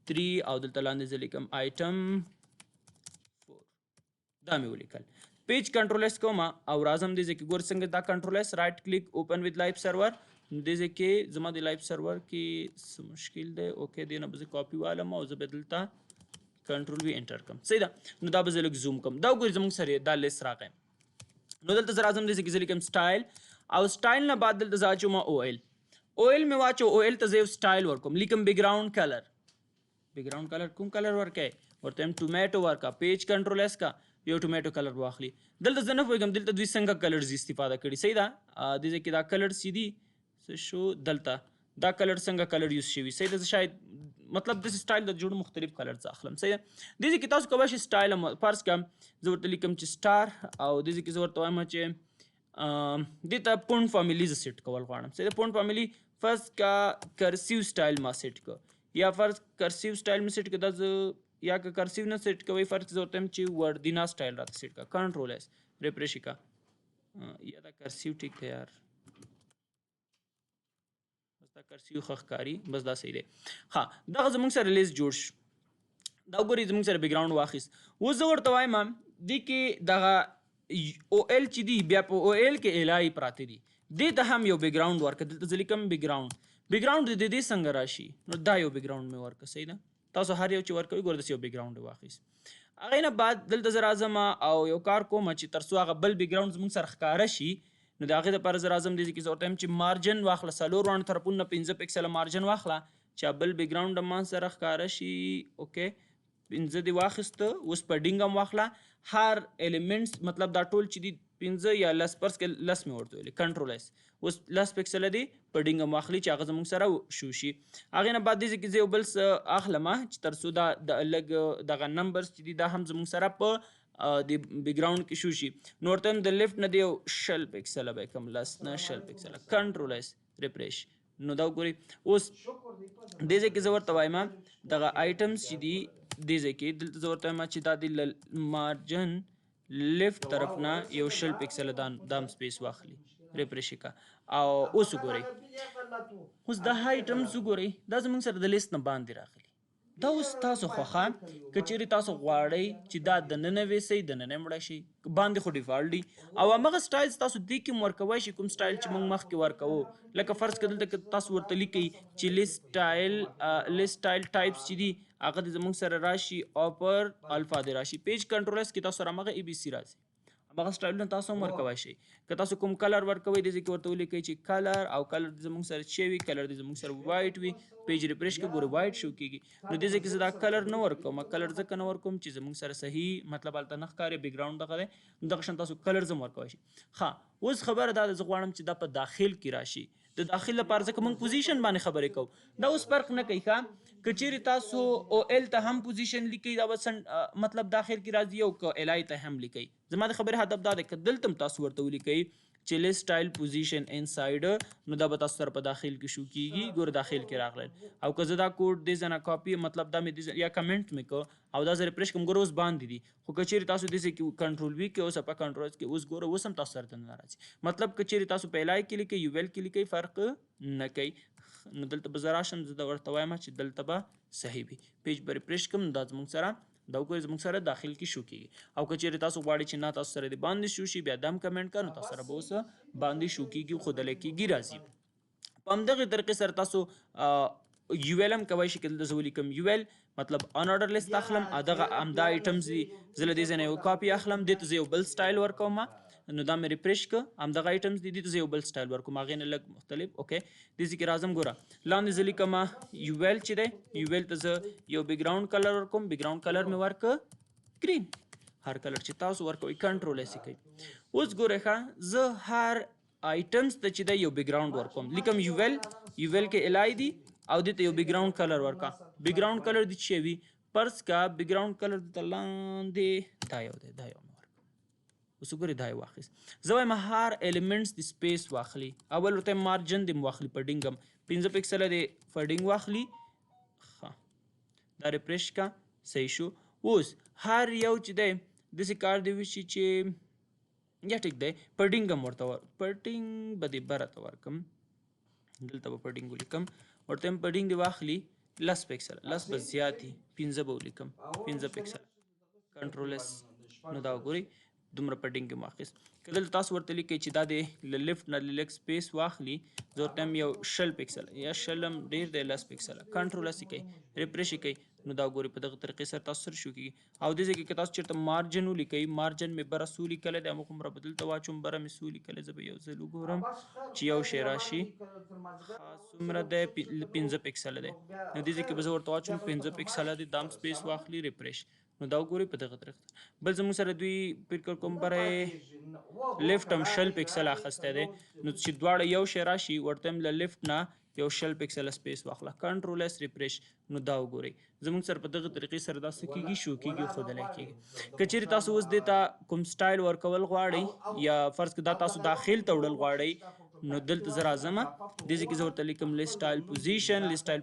3 او دلته لاندې زه لیکم آیټم 4. دا مې ولیکل. پیج کنټرول اس کوم او راځم دې ځای کې ګور څنګه دا کنټرول اس رائټ کلیک اوپن وذ لایو سرور. دې ځای کې زما د لایو سرور کې څه مشکل دی، اوکې دې نه به زه کاپي والم او زه به دلته کنټرول وی انټر کوم. صحیح ده، نو دا به زه لږ زوم کوم. دا وګورئ زموږ سره دا لیست راغی. نو دلته زه راځم، دې ځای کې زه لیکم سټایل او سټایل نه بعد دلته زه اچوم او ایل. او ایل مې واچو، او ایل ته زه یو سټایل ورکوم، لیکم بیک ګراوند کلر. بیک ګراوند کلر کوم کلر ورکړئ، ورته هم ټومیټو ورکا. پیج کنټرول اس کا یو ټومیټو کلر واخلي. دلته زه نه پوهېږم دلته دوی څنګه کلرز استفاده کړي. صحیح ده، دې ځای کې دا کلرز چې دي څه شو، دلته دا کلر څنګه کلر یوز شوي. صحیح ده، زه شاید مطلب داسې سټایل د جوړ مختلف کلرز اخلم. صحیح ده، دې ځای کې تاسو کولی شئ سټایل فرض کړم زه ورته لیکم چې سټار او دې ځای کې زه ورته وایم چې دې ته پونډ فامیلي زه سیټ کول غواړم. صحیح ده، پونډ فامیلي فرض کا کرسیو سټایل ما سیټ کړ یا فرض کرسیو سټایل مې سیټ کړ، دا زه یا که کرسیو نه سیټ کوئ فرض زه ورته وایم چې وردینا سټایل راته سیټ کړه. کنټرول اس ریفریش کړه، یا دا کرسیو ټیک دی یار، بس دا کرسیو ښه ښکاري، بس دا صحیح دی. ښه، دغه زموږ سره لیست جوړ شو. دا وګورئ زموږ سره بیک ګراوند واخیست. اوس زه ورته وایم دې کې دغه او ایل چې دي بیا په او ایل کې ال آی پراته دي، دې ته هم یو بیک ګراوند ورکړه. دلته زه لیکم بیک ګراوند. بیک ګراوند د دې څنګه راشي، نو دا یو بیک ګراوند مې ورکړه. صحیح ده، تاسو هر یو چې ورکوئ ګوره داسې یو بیک ګراوند واخیست. هغې نه بعد دلته زه راځم او یو کار کوم چې تر څو هغه بل بیک ګراوند زموږ سره ښکاره شي، نو د هغې دپاره زه راځم دې کې زه ورته وایم چې مارجن واخله، څلور واړه طرفونه 15 پکسله مارجن واخله چې بل بیک ګراوند هم ما سره ښکاره شي. اوکې، 15 دې واخیسته. اوس په ډینګ هم واخله، هر ایلیمنټس مطلب دا ټول چې دي 15 یا 10 فرض کړه 10 مې ورته ویلې، کنټرول اس. اوس 10 پکسله دي په ډینګ هم واخلي چې هغه زموږ سره شو شي. هغې نه بعد دې ځای کې زه یو بل څه اخلم چې تر څو دا د لږ دغه نمبرز چې دي دا هم زموږ سره په د بیک ګراوند کې شو شي. نو ورته هم د لیفټ نه دی یو 10 پکسله به یې کړم، 10 نه 10 پکسله، کنټرول اس ریفریش. نو دا وګورئ اوس دې ځای کې زه ورته وایم دغه آیټمز چې دي دې ځای کې دلته زه ورته وایم چې دا د مارجن لیفټ طرف نه یو 10 پکسله دام سپیس واخلي، ریفریش کړه او اوس وګورئ. اوس دا آیټمز وګورئ، دا زموږ سره د لیست نه باندې راغلي. دا اوس تاسو خوښه که چیرې تاسو غواړئ چې دا دننه ویسئ دننه یې مړه شي، باندې خو ډیفالټ دي او همغه سټایلز تاسو دې کې هم ورکوی شئ، کوم سټایل چې موږ مخکې ورکوو. لکه فرض کړه دلته که تاسو ورته لیکئ چې لیست سټایل ټایپس چې دي هغه دې زموږ سره راشي او پر الفا دې راشي. پیج کنټرول اس کې تاسو سره همغه ای بي سی راځي، همغه سټایلونه تاسو هم ورکوی شئ. که تاسو کوم کلر ورکوئ دې ځای کې ورته ولیکئ چې کلر او کلر دې زموږ سره چې وي، کلر دې زموږ سره وایټ وي. پیج ریفریش کړه ګوره وایټ شو کېږي. نو دې ځای کې زه دا کلر نه ورکوم، کلر ځکه نه ورکوم چې زموږ سره صحیح مطلب هلته نه ښکاري، بیک ګراوند دغه دی. نو دغه شان تاسو کلرز هم ورکوی شئ. ښه، اوس خبره دا ده زه غواړم چې دا په داخل کې راشي. د داخل لپاره ځکه موږ پوزیشن باندې خبرې کوو، دا اوس فرق نه کوي. ښه، که چیرې تاسو او ایل ته هم پوزیشن لیکئ دا به مطلب داخل کې راځي، او که ال آی ته هم لیکئ. زما د خبرې هدف دا دی که دلته هم تاسو ورته ولیکئ چې لیست سټایل پوزیشن انساید، نو دا به تاسو سره په داخل کې شو کېږي. ګوره داخل کې راغلل. او که زه دا کوډ دې ځای نه کاپي مطلب دا مې یا کمنټ مې کړ او دا زه ریفریش کړم ګوره اوس باندې دي. خو که چیرې تاسو دې ځای کې کنټرول وي کې اوس په کنټرول کې اوس ګوره اوس هم تاسو سره دننه راځي. مطلب که چیرې تاسو په ال آی کې لیکئ، یو ایل کې لیکئ، فرق نه کوي. نو دلته به زه راشم، زه ورته وایم چې دلته به صحیح وي. پیج به ریفریش کړم، دا زموږ سره دا وګورئ زموږ سره داخل کې شو کېږي. او که چیرې تاسو غواړئ چې نه تاسو سره دې باندې شو شي، بیا دا هم کمنټ کړه، نو تاسو سره به اوس باندې شو کېږي، ښودلی کېږي راځي. په همدغې طریقې سره تاسو یو ایل هم کولی شئ که دلته زه ولیکم یو ایل مطلب ان آرډر لیست اخلم دغه همدا ایټمز دي زه له دې ځای نه یو کاپي اخلم دې ته زه یو بل سټایل ورکوم نو دا مې ریفریش که همدغه ایټمز دي دې ته زه یو بل سټایل ورکوم هغې نه لږ مختلف اوکې دې ځای کې راځم ګوره لاندې زه لیکم یو ایل چې دی یو ایل ته زه یو بیکګراونډ کلر ورکوم بیکګراونډ کلر مې ورکه ګرین هر کلر چې تاسو ورکوئ کنټرول ایس کوئ اوس ګورئ ښه زه هر آیټمز ته چې دی یو بیکګراونډ ورکوم لیکم یو ایل کې الای دي او دې ته یو بیکګراونډ کلر ورکا بیکګراونډ کلر دې څه وي فرض کا بیکګراونډ کلر دې لاندې دا یو دی دا یو مې ورکړ اوس وګورئ دا یې واخیست زه وایم هر ایلیمنټس د سپیس واخلي اول ورته مارجن دې واخلي فډینګ هم 15 پکسله دې فډینګ واخلي ښه دا ریفریش کا صحیح شو اوس هر یو چې دی داسې کار دی وشي چې یا ټیک دی پډینګ هم ورته پډینګ به دې بره ته ورکم دلته به پډینګ ولیکم ورته هم پډینګ دې واخلي لس پکسله لس به زیات دي 15 به ولیکم 15 پکسله کنټرول ایس نو دا وګورئ دومره پډینګ هم واخیست که دلته تاسو ورته لیکئ چې دا د له لیفټ نه لږ سپیس واخلي زه ورته هم یو شل پکسله یا شل هم ډېر دی لس پکسله کنټرول ایس کوئ ریفریش کوئ نو دا وګورئ په دغه طریقې سره تاسو سره شو کېږي او دې ځای کې که تاسو چېرته مارجن ولیکئ مارجن مې بره څو لیکلی دی هماغومره به دلته واچوم بره مې څو لیکلی زه به یو ځل وګورم چې یو شی راشي څومره دی 15 پکسله دی نو دې ځای کې به زه ورته واچوم 15 پکسله دی دا هم سپیس واخلي ریفریش نو دا وګورئ په دغه طریقه بل زموږ سره دوی پیر کوم بره لیفټ هم شل پکسل اخیستی دی نو چې دواړه یو شی راشي ورته هم له لیفټ نه یو شل پکسل سپیس واخله کنټرول ایس ریفریش نو دا وګورئ زموږ سره په دغه طریقې سره دا څه کېږي شو کېږي ښودلی کېږي که چیرې تاسو اوس دې ته کوم سټایل ورکول غواړئ یا فرض که دا تاسو داخل ته وړل غواړئ نو دلته زه راځم دې ځای کې زه ورته لیکم لیست سټایل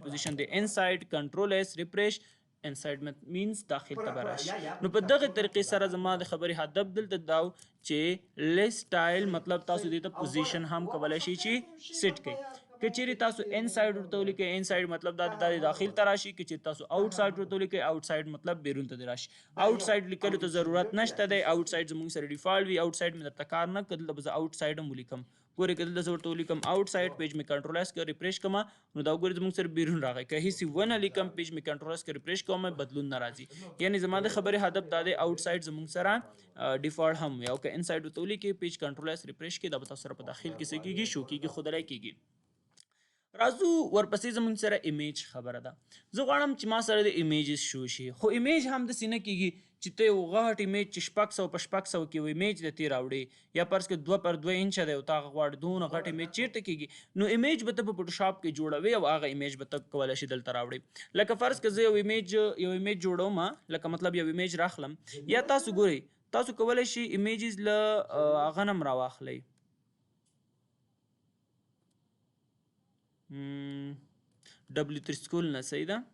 پوزیشن د انسایډ کنټرول ایس ریفریش انسایډ مینز داخل ته به راشي نو په دغه طریقې سره زما د خبرې هدف دلته دا و چې لیست سټایل مطلب تاسو دې ته پوزیشن هم کولی شئ چې سیټ کړئ که چیرې تاسو انسایډ ورته ولیکئ انسایډ مطلب دا د داخل ته راشي که چیرې تاسو آوټ سایډ ورته ولیکئ آوټ سایډ مطلب بیرون ته دې راشي آوټ سایډ لیکلو ته ضرورت نشته دی آوټ سایډ زموږ سره ډیفالټ وي آوټ سایډ مې درته کار نه که دلته به زه آوټ سایډ هم ولیکم ګورئ که دلته زه ورته ولیکم آوټ سایډ پیج مې کنټرول ایس که ریفریش کړم نو دا وګورئ زموږ سره بیرون راغی که هیڅ ونه لیکم پیج مې کنټرول ایس که ریفریش کوم بدلون نه راځي یعنې زما د خبرې هدف دا دی آوټ سایډ زموږ سره ډیفالټ هم وي او که انسایډ ورته ولیکئ پیج کنټرول ایس ریفریش کړئ دا به تاسو سره په داخل کې څه کېږي شو کېږي ښودلی کېږي راځو ورپسې زموږ سره ایمیج خبره ده زه غواړم چې ما سره د ایمیجز شو شي خو ایمیج هم داسې نه کېږي چې ته یو غټ ایمیج چې 600 په 600 کې یو ایمیج درتې راوړې یا فرض کړه 2 پر 2 انچه دی او تا هغه غواړې دونه غټ ایمیج چېرته کېږي نو ایمیج به ته په فوټوشاپ کې جوړوې او هغه ایمیج به ته کولی شي دلته راوړې لکه فرض کړه زه یو ایمیج جوړوم لکه مطلب یو ایمیج راخلم یا تاسو ګورئ تاسو کولی شئ ایمیجز له هغه نه هم راواخلئ W3 سکول نه صحیح ده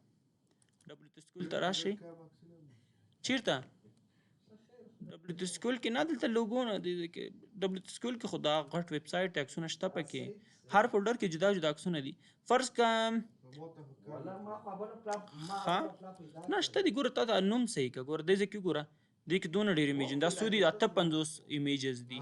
W3 سکول ته راشئ چیرته W3 سکول کې نه دلته لوګو نه دی W3 سکول کې خو دا غټ ویب سایټ عکسونه شته پکې هر فولډر کې جدا جدا عکسونه دي فرض کړه نه شته دي ګوره تا دا نوم صحیح که ګوره دې ځای کې ګوره دې کې دونه ډېر ایمیجونه دا څو دي 58 ایمیجز دي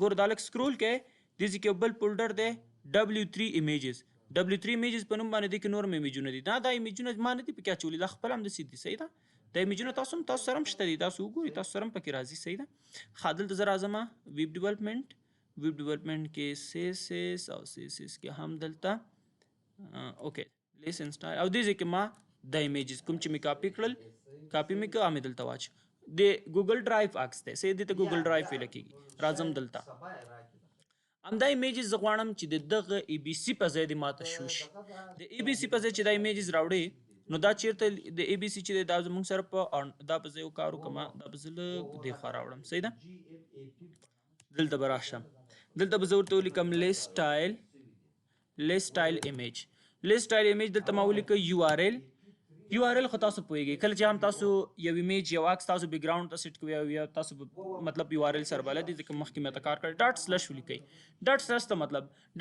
ګوره دا لږ سکرول کوې دې ځای کې یو بل فولډر دی W3 images W3 images په نوم باندې دې کې نور هم ایمیجونه دي دا ایمیجونه ما نه دي پکې اچولي دا خپل هم داسې دي صحیح ده دا ایمیجونه تاسو سره هم شته دي تاسو وګورئ تاسو سره هم پکې راځي صحیح ده ښه دلته زه راځم ویب ډیولپمنټ کې CSS او CSS کې هم دلته اوکې لیسن سټایل او دې ځای کې ما د ایمیجز کوم چې مې کاپي کړل کاپي مې کړه مې دلته واچ د ګوګل ډرایو عکس دی صحیح دې ته ګوګل ډرایو ویل کېږي راځم دلته همدا ایمیجز زه غواړم چې د دغه ای بي سي په ځای دې ماته شو شي د ای بي سي په ځای چې دا ایمیجز راوړې نو دا چیرته د ای بي سي چې دی دا زموږ سره په دا به زه یو کار وکړم دا به زه لږ دې خوا راوړم صحیح ده دلته به راشم دلته به زه ورته ولیکم لیست سټایل ایمیج دلته ما ولیکه یو آر ال خو تاسو پوهیږئ کله چې هم تاسو یو ایمیج یو عکس تاسو بیک ګراوند ته سیټ کوئ او یا تاسو مطلب یو آر ال سره بلد دي ځکه مخکې مې ته کار کړی ډاټ سلش ولیکئ ډاټ سلش ته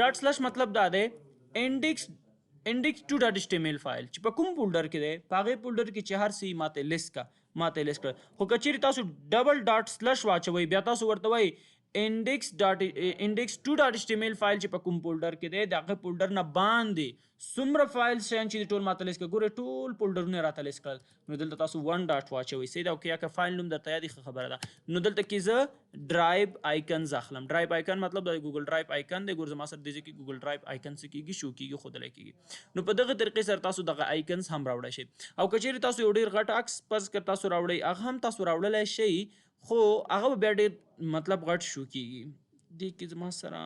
ډاټ سلش مطلب دا دی index.html فایل چې په کوم فولډر کې دی په هغې فولډر کې چې هر څه ماته لیست کړه خو که چیرې تاسو ډبل ډاټ سلش واچوئ بیا تاسو ورته وایي index2.html فایل چې په کوم فولډر کې دی دغه فولډر نه باندې څومره فایل شیان چې ټول ماته لیست کړه ګوره ټول فولډرونه راته لیست کړل نو دلته تاسو 1 ډاټ واچوئ صحیح ده او که فایل نوم درته یاد ښه خبره ده نو دلته کې زه ډرایو آیکنز اخلم ډرایو آیکن مطلب د ګوګل ډرایو آیکن دی ګور زما سره دی چې ګوګل ډرایو آیکن څه کیږي شو کیږي ښودلی کیږي نو په دغه طریقې سره تاسو دغه آیکنز هم راوړی شئ او که چیرې تاسو یو ډېر غټ عکس فرض کړه تاسو راوړئ هغه هم تاسو راوړلی شئ خو هغه به بیا ډېر مطلب غټ شو کیږي دې کې زما سره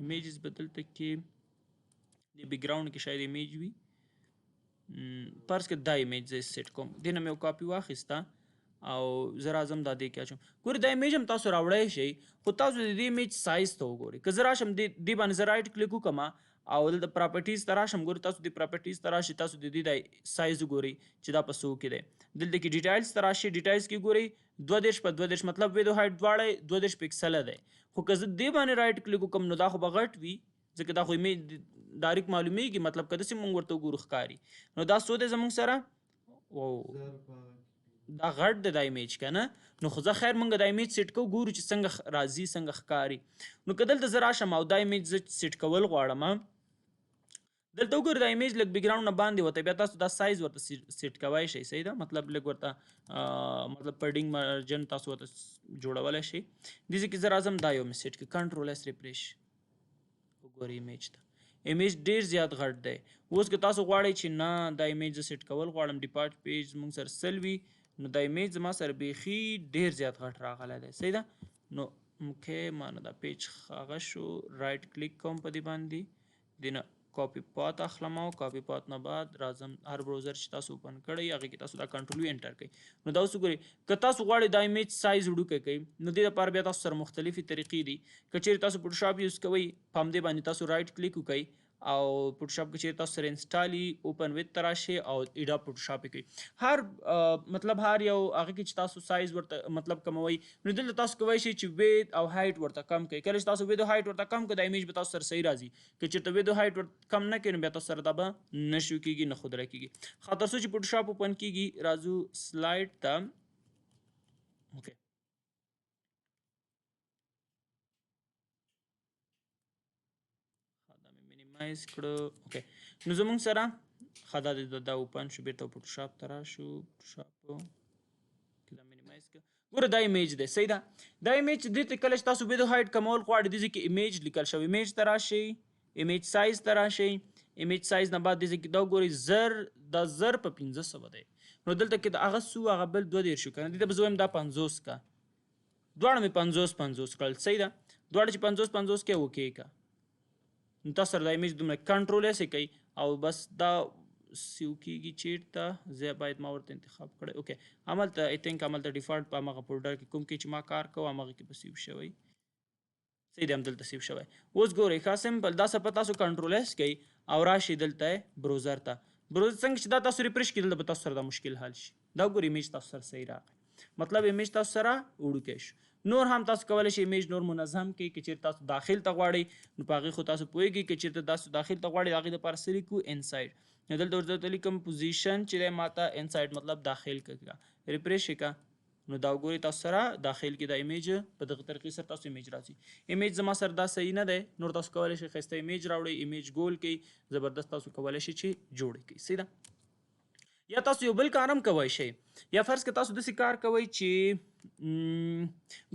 ایمیجز به دلته کې د بیک ګراوند کې شاید ایمیج وي فرض کړه دا ایمیج زه سیټ کوم دې نه مې یو کاپي واخیسته او زه راځم دا دې کې اچوم ګورې دا ایمیج هم تاسو راوړی شئ خو تاسو د دې ایمیج سایز ته وګورئ که زه راشم دې باندې زه رایټ کلیک وکړم او دلته پراپرټیز ته راشم ګورئ تاسو د پراپرټیز ته راشئ تاسو د دې د سایز وګورئ چې دا په څو کې دی دلته کې ډیټیلز ته راشئ ډیټیلز کې ګورئ 22 په 22 مطلب ویډیو هایټ دواړه 22 پکسله دی خو که زه دې باندې رایټ کلیک وکړم نو دا خو به غټ وي ځکه دا خو ایمیج ډایرکټ معلومیږي مطلب که داسې مونږ ورته وګورو ښکاري نو دا څو دی زموږ سره دا غټ دی دا ایمیج که نه نو خو زه خیر مونږ دا ایمیج سیټ کوو ګورو چې څنګه راځي څنګه ښکاري نو که دلته زه راشم او دا ایمیج زه سیټ کول غواړم دلته وګورئ دا ایمیج لږ بیک ګراوند نه باندې وته بیا تاسو دا سایز ورته سیټ کوی شئ صحیح ده مطلب لږ ورته مطلب پډینګ مارجن تاسو ورته جوړولی شئ دې کې زه راځم دا یو مې سیټ کړي کنټرول اس ریفریش وګورئ ایمیج ته ایمیج ډیر زیات غټ دی اوس که تاسو غواړئ چې نه دا ایمیج زه سیټ کول غواړم ډیپارټ پیج موږ سره سل وي نو دا ایمیج زما سره بیخي ډیر زیات غټ راغلی دی صحیح ده نو اوکې ما نه دا پیج هغه شو رایټ کلیک کوم په دې باندې دې نه کاپی پات اخلم او کاپی پات نه بعد راځم هر براوزر چې تاسو اوپن کړئ هغې کې تاسو دا کنټرول وي انټر کړئ نو دا اوس وګورئ که تاسو غواړئ دا ایمیج سایز وړوکی کړئ نو دې لپاره بیا تاسو سره مختلفې طریقې دي که چیرې تاسو فوټوشاپ یوز کوئ په همدې باندې تاسو رایټ کلیک وکړئ او فوټوشاپ کې چیرې تاسو سره انسټال وي اوپن ویت ته راشئ او ایډا فوټوشاپ یې کوئ هر مطلب هر یو هغې کې چې تاسو سایز ورته مطلب کموئ نو دلته تاسو کولی شئ چې وید او هایټ ورته کم کړئ کله چې تاسو وید او هایټ ورته کم کړئ دا ایمیج به تاسو سره صحیح راځي که چېرته وید او هایټ ورته کم نه کړئ نو بیا تاسو سره دا به نه شو کېږي نه ښودلی کېږي ښه تر څو چې فوټوشاپ اوپن کېږي راځو سلایډ ته اوکې مینیمایز کړو اوکې نو زموږ سره ښه دا اوپن شو بیرته فوټوشاپ ته راشو فوټوشاپ کې دا مینیمایز کړه ګوره دا ایمیج دی صحیح ده دا ایمیج دې ته کله چې تاسو ویډیو هایټ کمول غواړئ دې ځای کې ایمیج لیکل شوی ایمیج ته راشئ ایمیج سایز ته راشئ ایمیج سایز نه بعد دې ځای کې دا وګورئ دا 1000 په 1500 دی نو دلته کې د هغه څو هغه بل 2 شو که نه دې ته به زه وایم دا 50 کا دواړه مې 50 کړل صحیح ده دواړه چې 50 کې اوکې کا نو تاسو سره دا ایمیج دومره کنټرول یې کوي او بس دا سیو کېږي چیرته زه باید ما ورته انتخاب کړی اوکې هملته آی تھنک هملته ډیفالټ په همغه فولډر کې کوم کې چې ما کار کوم همغه کې به سیو شوی صحیح دی همدلته سیو شوی اوس ګورئ ښه سمپل دا څه په تاسو کنټرول ایس کوئ او راشئ دلته بروزر ته بروزر څنګه چې دا تاسو ریفریش کړي دلته به تاسو سره دا مشکل حل شي دا وګورئ ایمیج تاسو سره صحیح راغی مطلب ایمیج تاسو سره وړوکی شو نور هم تاسو کولی شئ ایمیج نور منظم کړئ که چېرې تاسو داخل ته غواړئ نو په هغې خو تاسو پوهېږئ که چېرته تاسو داخل ته غواړئ د هغې دپاره څه لیکو انسایډ نو دلته ورته لیکم پوزیشن چې دی ماته انسایډ مطلب داخل کړه ریفریش یې کړه نو دا وګورئ تاسو سره داخل کې دا ایمیج په دغه طریقې سره تاسو ایمیج راځي ایمیج زما سره دا صحیح نه دی نور تاسو کولی شئ ښایسته ایمیج راوړئ ایمیج ګول کړئ زبردست تاسو کولی شئ چې جوړ کړئ صحیح ده یا تاسو یو بل کار هم کوی شئ یا فرض که تاسو داسې کار کوئ چې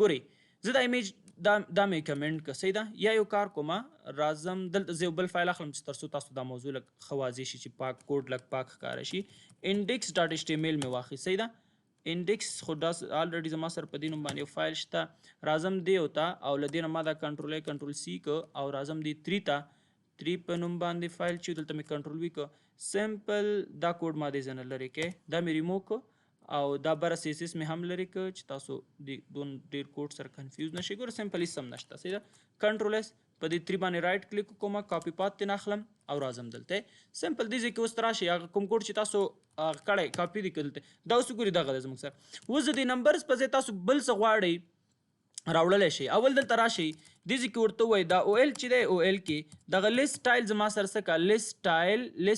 ګورئ زه دا ایمیج دا مې کمنټ که صحیح ده یا یو کار کومه راځم دلته زه یو بل فایل اخلم چې تر څو تاسو دا موضوع لږ ښه واضح شي چې پاک کوډ لږ پاک ښکاره شي انډیکس ډاټ ایچ ټي ایم ایل مې واخیست صحیح ده انډیکس خو دا الریډي زما سره په دې نوم باندې یو فایل شته راځم دې ته او له دې نه ما دا کنټرول سی که او راځم دې 3 ته 3 په نوم باندې فایل چې دلته مې کنټرول وي که سمپل دا کوډ ما دې ځنه لرې کې دا مې ریموو که او دا بره سیسس مې هم لرې که چې تاسو ډېر کوډ سره کنفیوز نشئ ګوره سمپل هېڅ هم نشته صحیح ده کنټرول ایس په دې 3 باندې رایټ کلیک کوم کاپي پات ترې اخلم او راځم دلته سمپل دې ځای کې اوس ته راشئ هغه کوم کوډ چې تاسو کړی کاپي دې کړی دلته دا اوس وګورئ دغه دی زموږ سره اوس د دې نمبرز په ځای تاسو بل څه غواړئ راوړلی شئ اول دلته راشئ دې ځای کې ورته ووایئ دا او ایل چې دی او ایل کې دغه لیست سټایل زما سره څه که لیست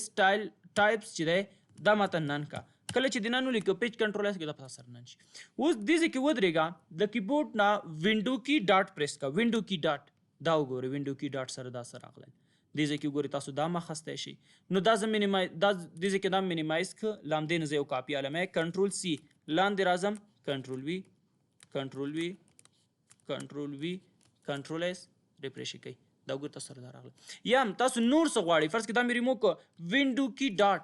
سټایل ټایپس چې دی دا ماته نن کا کله چې دننه لیکو پیج کنټرول اس کې د سر نن شي اوس دې کې ودرېګا د کیبورډ نه وینډو کی ډاټ پریس کا وینډو کی ډاټ دا وګورئ وینډو کی ډاټ سره دا سره راغلی دې کې ګوري تاسو دا مخسته شي نو دا زه مینیمایز دا دې کې دا مینیمایز ک لاندې نه زه یو کاپی علم کنټرول سی لاندې راځم کنټرول وی کنټرول اس ریفریش کوي دا وګورئ تاسو سره دا راغلی یا تاسو نور څه غواړئ فرض کې دا مې ریموو کو وینډو کی ډاټ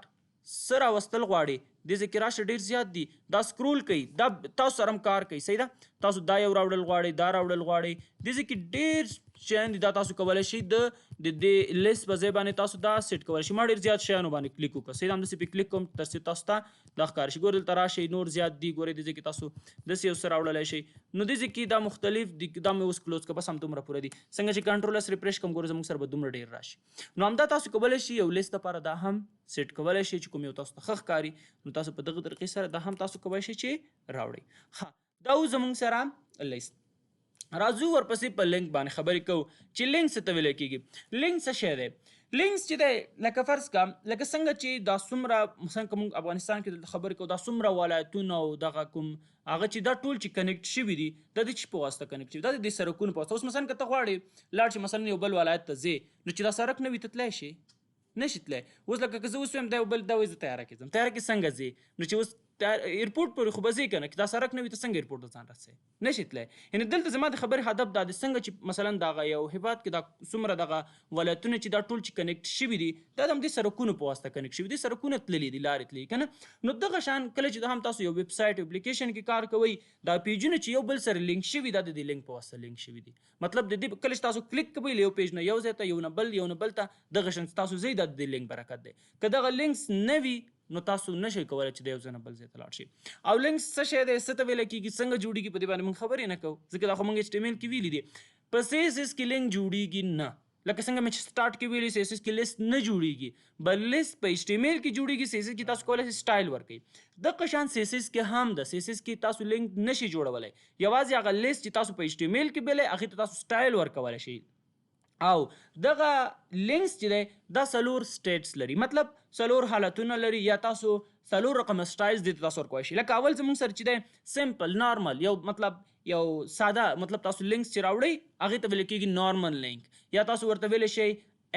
سره وستل غواړي د ذکر راشه ډیر زیات دي دا سکرول کوي دا تاسو سره کار کوي صحیح ده تاسو دا یو راوړل غواړي دا راوړل غواړي د ذکر ډیر شیان دي دا تاسو کولای شئ د لیست په ځای باندې تاسو دا سیټ کولای شئ ما ډیر زیات شیانو باندې کلیک وکړ صحیح ده همداسې پې کلیک کوم تر څو تاسو ته دا ښکار شي ګورئ دلته راشئ نور زیات دي ګورئ د ذکر تاسو داسې یو څه راوړلی شئ نو د ذکر دا مختلف دي دا مې اوس کلوز کړه بس همدومره پوره دي څنګه چې کنټرول اس ریفریش کوم ګورئ زموږ سره به دومره ډیر راشي نو همدا تاسو کولی شئ یو لیست لپاره دا هم سیټ کولی شئ چې کوم یو تاسو ته ښه ښکاري نو تاسو په دغه طریقې سره دا هم تاسو کولی شئ چې راوړئ ها دا اوس زموږ سره لیست راځو ورپسې په لینک باندې خبرې کوو چې لینک څه ته ویلی کېږي لینک څه شی دی لینکس چې دی لکه فرض کا لکه څنګه چې دا څومره مثلا که موږ افغانستان کې دلته خبرې کوو دا څومره ولایتونه او دغه کوم هغه چې دا ټول چې کنیکټ شوي دي دا د چې په واسطه کنیکټ شوي دا د سرکونو په واسطه اوس مثلا که ته غواړې لاړ شي مثلا یو بل ولایت ته ځې نو چې دا سرک نه وي ته تللی شي نشي تللی اوس لکه که زه اوس وایم دا یو بل دا وایي زه تیاره کې ځم تیاره کې څنګه ځې نو چې اوس ایرپورټ پورې خو به ځې که نه که دا سرک نه وي ته څنګه ایرپورټ ته ځان رسوې نشي تللی یعنې دلته زما د خبرې هدف دا دی څنګه چې مثلا دغه یو هیواد کې دا څومره دغه ولایتونه چې دا ټول چې کنیکټ شوي دي دا د همدې سرکونو په واسطه کنیکټ شوي دي سرکونه تللي دي لارې تللي که نه نو دغه شان کله چې هم تاسو یو ویب سایټ اپلیکیشن کې کار کوئ دا پیجونه چې یو بل سره لینک شوي دا د دې لینک په واسطه لینک شوي دي مطلب د دې کله چې تاسو کلیک کوئ له یو پیج نه یو ځای ته یو نه بل ته دغه شان تاسو ځئ دا د دې لینک برکت دی که دغه لینکس نه وي نو تاسو نشئ کولی چې د یو ځای نه بل ځای ته لاړ شئ او لینکس څه شی دی څه ته ویلی کېږي څنګه جوړېږي په دې باندې موږ خبرې نه کوو ځکه دا خو موږ HTML کې ویلي دي په CSS کې لینک جوړېږي نه لکه څنګه مې چې سټارټ کې ویلي CSS کې لیست نه جوړېږي بل لیست په HTML کې جوړېږي CSS کې تاسو کولی شئ سټایل ورکړئ دغه شان CSS کې هم ده CSS کې تاسو لینک نشئ جوړولی یوازې هغه لیست چې تاسو په HTML کې بیلی هغې ته تاسو سټایل ورکولی شئ او دغه لینکس چې دی دا څلور سټیټس لري مطلب څلور حالتونه لري یا تاسو څلور رقمه سټایلز دې ته تاسو ورکولی شئ لکه اول زموږ سره چې دی سمپل نارمل یو مطلب یو ساده مطلب تاسو لینکس چې راوړئ هغې ته ویلی کېږي نارمل لینک یا تاسو ورته ویلی شئ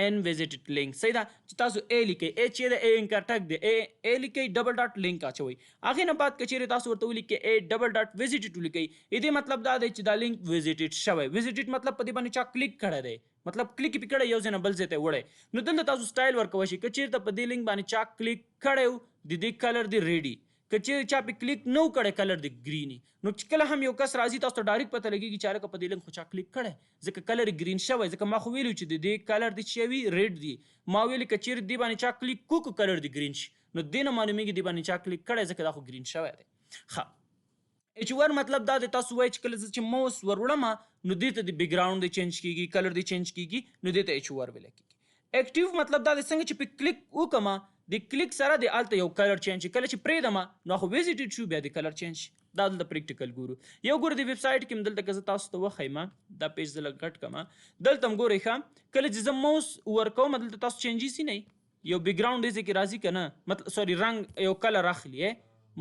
ان ویزیټډ لینک صحیح ده چې تاسو ا لیکئ ا چې د ا انکرټک دی ا لیکئ ډبل ډاټ لینک اچوئ هغې نه بعد که چیرې تاسو ورته ولیکئ ا ډبل ډاټ ویزیټډ ولیکئ دې مطلب دا دی چې دا لینک ویزیټډ شوی ویزیټډ مطلب په دې باندې چا کلیک کړی دی مطلب کلیک یې پې کړی یو ځای نه بل ځای ته وړی نو دلته تاسو سټایل ورکولی شئ که چیرته په دې لینک باندې چا کلیک کړی و د دې کلر دی ریډي که چیرې چا پې کلیک نه و کړی کلر دی ګریني نو چې کله هم یو کس راځي تاسو ته ډایرکټ پته لګېږي چې هلکه په دې لینک خو چا کلیک کړی ځکه کلر یې ګرین شوی ځکه ما خو ویلي چې د دې کلر دی چې وي ریډ دی ما ویلي که چیرې دې باندې چا کلیک وکړو کلر دی ګرین شي نو دې نه معلومېږي دې باندې چا کلیک کړی ځکه دا خو ګرین شوی دی ښه HOR مطلب دا دی تاسو وایئ چې کله زه چې موس ور وړم نو دې ته د بیک ګراونډ دی چینج کېږي کلر دی چینج کېږي نو دې ته HOR ویلی کېږي اکټیو مطلب دا دی څنګه چې پې کلیک وکړم د کلیک سره د هلته یو کلر چینج شي کله چې پرېږدم نو خو ویزیټډ شو بیا د کلر چینج شي دا دلته پریکټیکل ګورو یو ګوره د ویب سایټ کې هم دلته که زه تاسو ته وښیم دا پیج زه لږ غټ کړم دلته هم ګورئ ښه کله چې زه موس ورکوم دلته تاسو چینجز یې نه یو بیک ګراونډ دی کې راځي که نه مطلب سوري رنګ یو کلر اخلي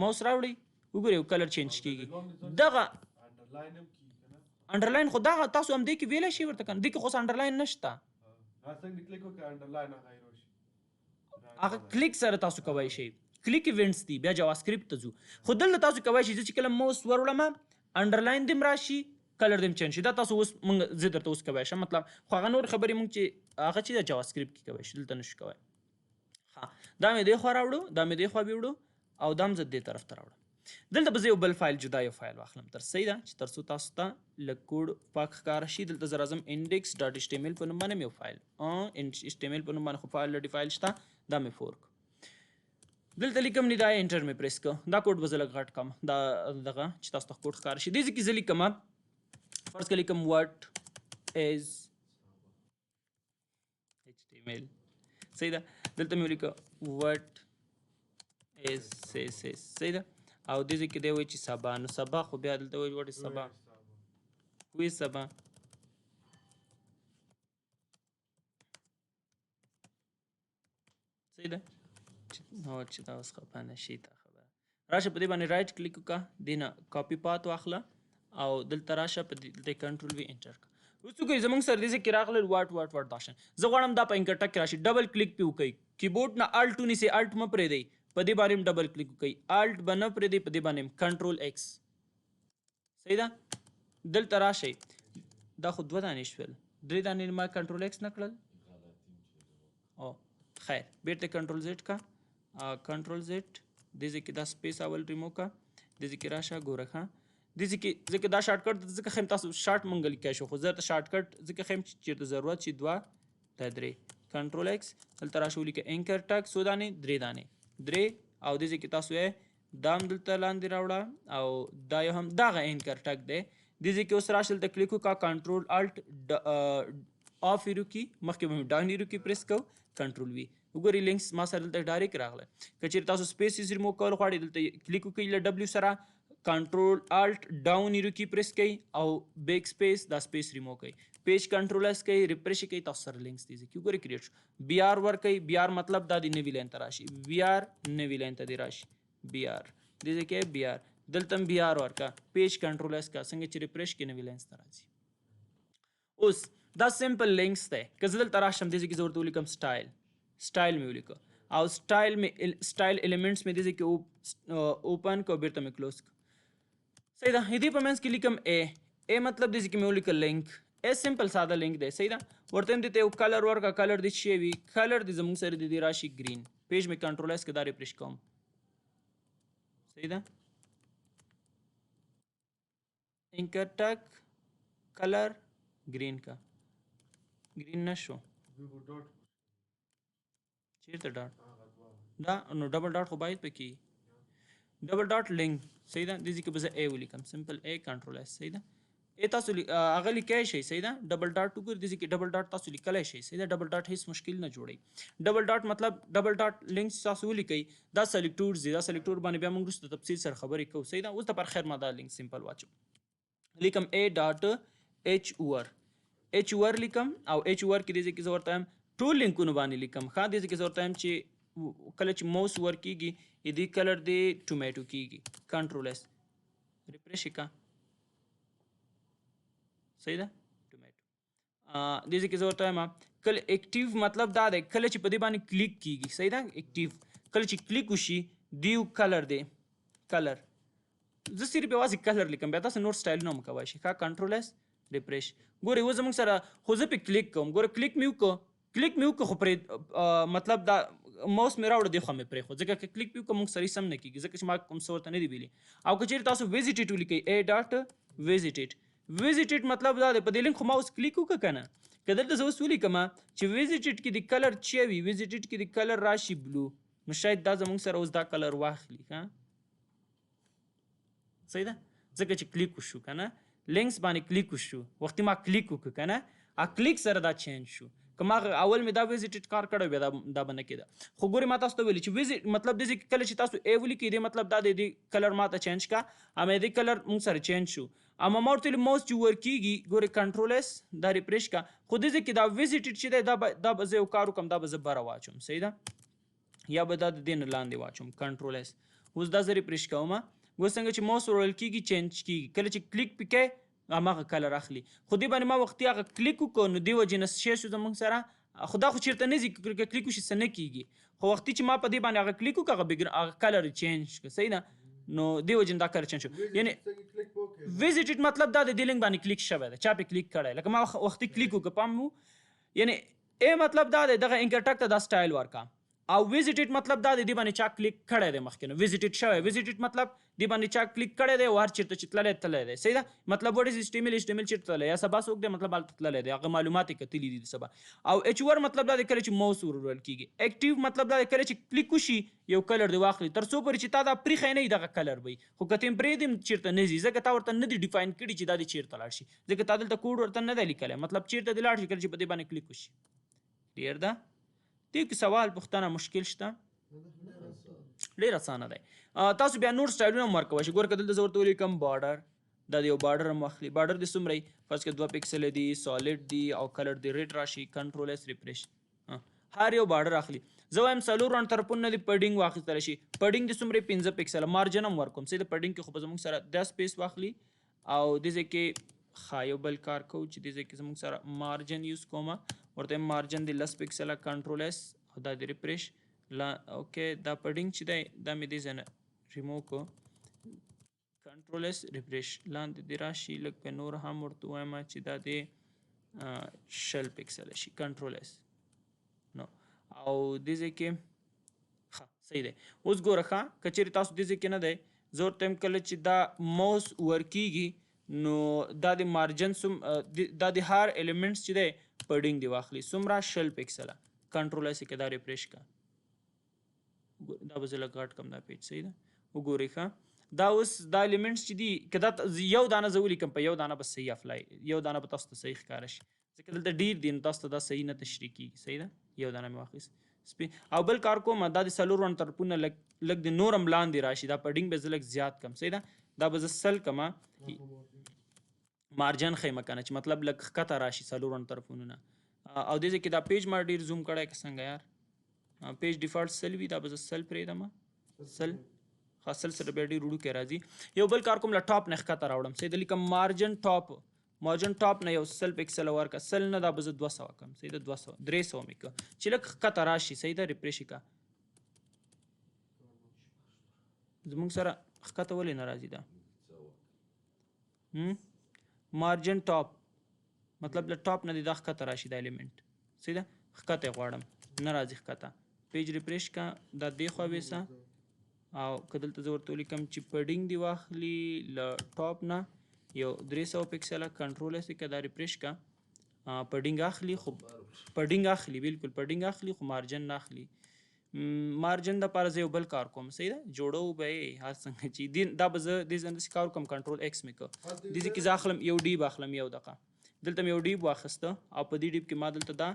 موس راوړئ وګورئ یو کلر چینج کېږي دغه انډرلاین خو دغه تاسو همدې کې ویلی شئ ورته که نه دې کې خو اوس انډرلاین نشته هغه کلیک سره تاسو کولی شئ کلیک ایونټس دي بیا جاوا سکرپټ ته ځو خو دلته تاسو کولی شئ چې کله موس ور وړم انډرلاین دې هم راشي کلر دې هم چینج شي دا تاسو اوس موږ زه درته اوس کولی شم مطلب خو هغه نور خبرې موږ چې هغه چې د جاوا سکرپټ کې کولی شو دلته نشو کولی ښه دا مې دې خوا راوړو دا مې دې خوا بې وړو او دا هم زه دې طرف ته راوړم دلته به زه یو بل فایل جدا یو فایل واخلم تر صحیح ده چې تر څو تاسو ته لږ کوډ پاک ښکاره شي دلته زه راځم انډیکس ډاټ HTML په نوم باندې مې یو فایل HTML په نوم باندې خو فایل لري فایل شته دا مې فورک دلته لیکم نه دا انټر مې پریس کړه دا کوډ به زه لږ غټ کړم دا دغه چې تاسو ته کوډ ښکاره شي دې ځای کې زه لیکم فرض کړه لیکم وات از HTML صحیح ده دلته مې ولیکه وات از CSS صحیح ده او دې ځای کې دی وایي چې سبا نو سبا خو بیا دلته وایي وات از سبا وی سبا صحیح ده چې دا اوس خفه نه شي تا خبره راشه په دې باندې رائټ کلیک وکړه، دینه کاپی پات واخله او دلته راشه په دې کنټرول وی انټر کړه. اوس وګورئ زموږ سره دې کې راغلل واټ دا شان. زه غواړم دا په انکر ټک کې راشي، ډبل کلیک پې وکړئ، کیبورډ نه الټ ونیسئ، الټ مه پرېږدئ، په دې باندې هم ډبل کلیک وکړئ، الټ به نه پرېږدئ، په دې باندې هم کنټرول ایکس. صحیح ده؟ دلته راشئ، دا خو 2 دانې شول، 3 دانې ما کنټرول ایکس نه کړل. او خیر بیرته کنټرول زیډ کا، کنټرول زیډ دې ځای کې دا سپیس اول ریموو کا، دې ځای کې راشه ګوره ښه، دې ځای کې ځکه دا شارټ کټ ځکه ښیم تاسو شارټ مونږ لیکلی شو، خو زه ته شارټ کټ ځکه ښیم چې چېرته ضرورت شي 2 دا 3 کنټرول ایکس دلته راشه ولیکه انکر ټک څو دانې 3 دانې 3 او دې ځای کې تاسو یې دا هم دلته لاندې راوړه او دا یو هم دغه انکر ټک دی. دې ځای کې اوس راشه دلته کلیک وکړه، کنټرول الټ آف یې روکي، مخکې به مې ډاون یې روکي پریس کوو، کنټرول وي. وګورئ لینکس ما سره دلته ډایرکټ راغلی. که چېرې تاسو سپیسز ریموو کول غواړئ دلته کلیک وکړئ له ډبلیو سره، کنټرول الټ ډاون یې روکي پریس کوئ او بیک سپیس دا سپیس ریموو کوئ، پیج کنټرول اس کوئ، ریفریش کوئ، تاسو سره لینکس دې ځای کې وګورئ کریټ شو. بی آر ورکوئ، بی آر مطلب دا د نوي لاین ته راشي، بی آر نوي لاین ته دې راشي، بی آر دې ځای کې بی آر دلته هم بی آر ورکه، پیج کنټرول اس کا، څنګه چې ریفریش کې نوي لاینس ته راځي. اوس دا سمپل لینکس دی، که زه دلته راشم دې ځای کې زه ورته ولیکم سټایل، سټایل مې ولیکه او سټایل ایلیمنټس مې دې ځای کې اوپن کو، بیرته مې کلوز کو. صحیح ده؟ دې په منځ کې لیکم ا مطلب دې ځای کې مې ولیکه لینک، سمپل ساده لینک دی. صحیح ده؟ ورته هم دې ته یو کلر ورکړه، کلر دې څه وي، کلر دې زموږ سره دې راشي ګرین، پیج مې کنټرول اس کې دا ریفریش کوم. صحیح ده؟ انکر ټک کلر گرین کا، گرین نشو چیرته ډاټ دا نو ډبل ډاټ خو باید پکې ډبل ډاټ لینک. صحیح ده؟ دې ځای کې به زه ا ولیکم، سمپل ا کنټرول اس. صحیح ده؟ ا تاسو هغه لیکلی شئ. صحیح ده؟ ډبل ډاټ وګورئ دې ځای کې ډبل ډاټ تاسو لیکلی شئ. صحیح ده؟ ډبل ډاټ هیڅ مشکل نه جوړوي. ډبل ډاټ مطلب ډبل ډاټ لینکس تاسو ولیکئ، دا سلیکټورز دي، دا سلیکټور باندې بیا موږ وروسته تفصیل سره خبرې کوو. صحیح ده؟ اوس د پر خیر ما دا لینک سمپل واچوم، لیکم ا ډاټ ایچ اور، ایچ اور لیکم او ایچ اور کې دې ځای کې زه ورته وایم ټول لینکونو باندې لیکم. ښه دې ځای کې زه ورته وایم چې کله چې موس ور کېږي دې کلر دې ټومیټو کېږي، کنټرول اس ریفریش یې کړه. صحیح ده؟ ټومیټو دې ځای کې زه ورته وایم کله اکټیو مطلب دا دی کله چې په دې باندې کلیک کېږي. صحیح ده؟ اکټیو کله چې کلیک وشي دیو کلر دی، کلر زه صرف یوازې کلر لیکم، بیا تاسو نور سټایلونه هم کولی شئ. ښه کنټرول اس ریفریش. ګورئ اوس زموږ سره خو زه پې کلیک کوم، ګوره کلیک مې وکړو خو پرې مطلب دا موس مې راوړه دې خوا مې پرېښود، ځکه که کلیک مې وکړم موږ سره سم نه کېږي، ځکه چې ما کوم څه ورته نه دي ویلي. او که چېرې تاسو ویزیټیټ ولیکئ ا ډاټ ویزیټیټ، ویزیټیټ مطلب دا دی په دې لینک خو ما اوس کلیک وکړه که نه، که دلته زه اوس ولیکم چې ویزیټیټ کې د کلر چې وي، ویزیټیټ کې د کلر راشي بلو، نو شاید دا زموږ سره اوس دا کلر واخلي. ښه صحیح ده؟ ځکه چې کلیک وشو که نه، لینکس باندې کلیک وشو، وختي ما کلیک وکړه که نه، کلیک سره دا چینج شو. که ما اول مې دا ویزیټیټ کار کړی بیا دا به نه کېده. خو ګورې ما تاسو ته ویلي چې ویزیټ مطلب دې کله چې تاسو ای ولیکئ دې مطلب دا دی دې کلر ما ته چینج کا، اما دې کلر موږ سره چینج شو. اما ما ورته ویلي موس چې ور کېږي ګورې کنټرول اس دا ریفریش کا، خو دې ځای کې دا ویزیټیټ چې دی دا به زه یو کار وکړم، دا به زه بره واچوم. صحیح ده؟ یا به دا د دې نه لاندې واچوم، کنټرول اس. اوس دا زه ریفریش کوم، اوس څنګه چې موس ورول کېږي چینج کېږي، کله چې کلیک پې کوې هماغه کلر اخلي. خو دې باندې ما وختي هغه کلیک وکړو نو دې وجې نه شی شو زموږ سره، خو دا خو چېرته نه ځي، که کلیک وشي څه نه کېږي، خو وختي چې ما په دې باندې هغه کلیک وکړه هغه کلر چینج کړه. صحیح ده؟ نو دې وجې نه دا کلر چینج شو. یعنې ویزیټیټ مطلب دا د دې لینک باندې کلیک شوی دی، چا پې کلیک کړی، لکه ما وختي کلیک وکړه پام مو، یعنې ای مطلب دا دی دغه انکر ټک ته دا سټایل ورکړه، او ویزیټیټ مطلب دا دی دې باندې چا کلیک کړی دی مخکې نو ویزیټیټ شوی، ویزیټیټ مطلب دې باندې چا کلیک کړی دی او هر چېرته چې تللی دی. صحیح ده؟ مطلب وټ از HTML چېرته تللی یا سبا څوک دی مطلب هلته تللی دی، هغه معلومات یې کتلي دي د سبا. او ایچ ور مطلب دا دی کله چې موس ورول کېږي. اکټیو مطلب دا دی کله چې کلیک وشي یو کلر دی واخلي، تر څو پورې چې تا دا پریښی نه وي دغه کلر به وي، خو که ته یې پرېږدې چېرته نه ځي، ځکه تا ورته نه دي ډیفاین کړي چې دا دې چېرته لاړ شي، ځکه تا دلته کوډ ورته نه دی لیکلی، مطلب چېرته دې لاړ شي کله چې په دې باندې کلیک وشي. کلیر ده؟ دې کې سوال پوښتنه مشکل شته؟ ډېر اسانه دی. تاسو بیا نور سټایلونه هم ورکولی شئ. ګوره که دلته زه ورته ولیکم بارډر، دا د یو بارډر هم واخلي، بارډر دې څومره وي، فرض کړه 2 پکسله دي، سالډ دي او کلر دې ریډ راشي، کنټرول اس ریفریش، هر یو بارډر اخلي. زه وایم څلور رن طرفونه دې پډینګ واخیستلی شي. پډینګ د څومره 15 پکسله مارجن هم ورکوم صحیح ده. پډینګ کې خو به زموږ سره دا سپیس واخلي او دې ځای کې یو بل کار کوو چې دې ځای کې زموږ سره مارجن یوز کوم. ورته مارجن د 10 پکسله کنټرول اس او دا د ریفریش لا اوکې. دا پډینګ چې دی دا مې دې ځای نه ریموو کړو. کنټرول اس ریفریش لاندې دې راشي لږ په نور هم ورته وایم چې دا د شل پکسل شي. کنټرول اس نو او دې ځای کې صحیح دی. اوس ګوره ښه که چیرې تاسو دې ځای کې نه دی زه ورته یم کله چې دا موس ورکیږي نو دا د مارجن دا د هر ایلیمنټس چې دی پډینګ دی واخلي څومره شل پکسله. کنټرول اس کې دا ریفریش کا دا به زه لږ غټ کم دا پیج صحیح ده. وګورئ ښه دا اوس دا ایلیمنټس چې دي که دا یو دانه زه ولیکم په یو دانه به صحیح افلای یو دانه به تاسو ته صحیح ښکاره شي ځکه دلته ډېر دي نو تاسو ته دا صحیح نه تشریح کېږي صحیح ده. یو دانه مې واخیست او بل کار کوم دا د څلورو طرفونه لږ د نور هم لاندې راشي. دا پډینګ به زه لږ زیات کم صحیح ده. دا به زه سل کمه مارجن ښیم که نه چې مطلب لږ ښکته راشي څلورو طرفونو نه. او دې ځای کې دا پیج ما ډېر زوم کړی که څنګه یار پیج ډیفالټ سل وي دا به زه سل پرېږدم سل سل سره بیا ډېر وړوکی راځي. یو بل کار کوم له ټاپ نه ښکته راوړم صحیح ده. لیکم مارجن ټاپ نه یو سل پکسله ورکړه سل نه دا به زه 200 کم صحیح ده 200 300 مې که چې لږ ښکته راشي صحیح ده. ریفریش یې که زموږ سره ښکته ولې نه راځي دا مارجن ټاپ مطلب له ټاپ نه دې دا ښکته راشي دا ایلیمنټ صحیح ده. ښکته یې غواړم نه راځي ښکته. پیج ریفریش که دا دې خوا ویسه او که دلته زه ورته ولیکم چې پډینګ دې واخلي له ټاپ نه یو 300 پکسله. کنټرول اس که دا ریفریش که پډینګ اخلي خو پډینګ اخلي بالکل پډینګ اخلي خو مارجن نه اخلي. مارجن دپاره زه یو بل کار کوم صحیح ده. جوړو به یې هر څنګه چې دا به زه دې ځای داسې کار کوم کنټرول ایکس مې که دې ځای کې زه اخلم یو ډیب اخلم یو دقه دلته مې یو ډیب واخیسته او په دې ډیب کې ما دلته دا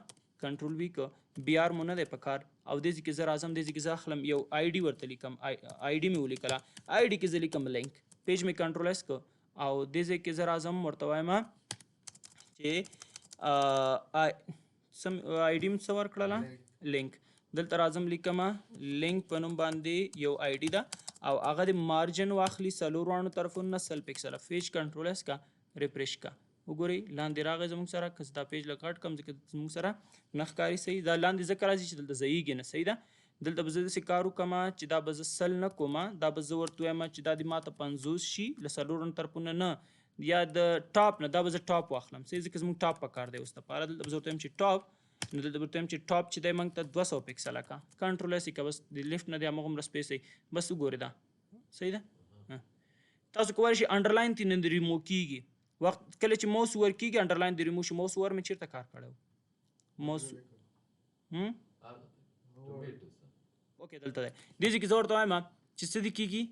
کنټرول وي که بی آر مو نه دی په کار او دې ځای کې زه راځم دې ځای کې زه اخلم یو آی ډي ورته لیکم آی ډي مې ولیکله آی ډي کې زه لیکم لینک پیج مې کنټرول اس که او دې ځای کې زه راځم ورته وایم چې سم آی ډي م څه ورکړله لینک دلته راځم لیکم لینک په نوم باندې یو آی ډي ده او هغه د مارجن واخلي څلورو طرفونو نه سل پکسله. پیج کنټرول اس کا ریفریش کا وګورئ لاندې راغی زموږ سره که دا پیج لږ غټ کړم ځکه زموږ سره نه ښکاري صحیح. دا لاندې ځکه راځي چې دلته ځایږي نه صحیح ده. دلته به زه داسې کار وکړم چې دا به زه سل نه کوم دا به زه ورته وایم چې دا د ماته 50 شي له څلورو طرفونه نه یا د ټاپ نه دا به زه ټاپ واخلم صحیح ځکه زموږ ټاپ په کار دی اوس دپاره. دلته به زه ورته وایم چې ټاپ نو دلته به ورته وایم چې ټاپ چې دی موږ ته 200 پکسله کا کنټرول اس که بس د لیفټ نه دی همغومره سپیس دی بس وګورئ دا صحیح ده. تاسو کولی شئ انډرلاین ترې ریمو کېږي وخت کله چې موس ورکېږي انډرلاین د ریمو شي. موس ور مې چېرته کار کړی و موس اوکې دلته دی. دې ځای کې زه ورته وایم چې څه دې کېږي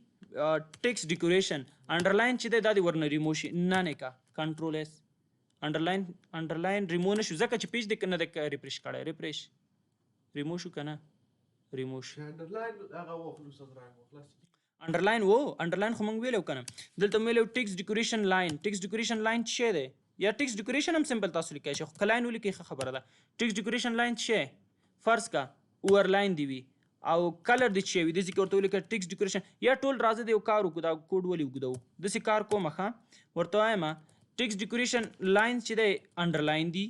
ټیکس ډیکوریشن انډرلاین چې دی دا دې ورنه ریمو شي نه نه کا کنټرول اس انډرلاین ریمو نه شو ځکه چې پیج دې نه دی ریفریش کړی ریفریش ریمو شو که نه ریمو شو انډرلاین انډرلاین خو موږ ویلو که نه دلته مې ویلو ټیکس ډیکوریشن لاین. ټیکس ډیکوریشن لاین څه شی دی یا ټیکس ډیکوریشن هم سمپل تاسو لیکلی شئ خو که لاین ولیکئ ښه خبره ده. ټیکس ډیکوریشن لاین څه شی فرض کا اوور لاین دی وي او کلر دې څه وي داسې کې ورته ولیکه ټیکس ډیکوریشن یا ټول راځه د یو کار وکړو دا کوډ ولې اوږدوو داسې کار کوم ښه ورته وایم ټیکس ډیکوریشن لاین چې دی انډرلاین دی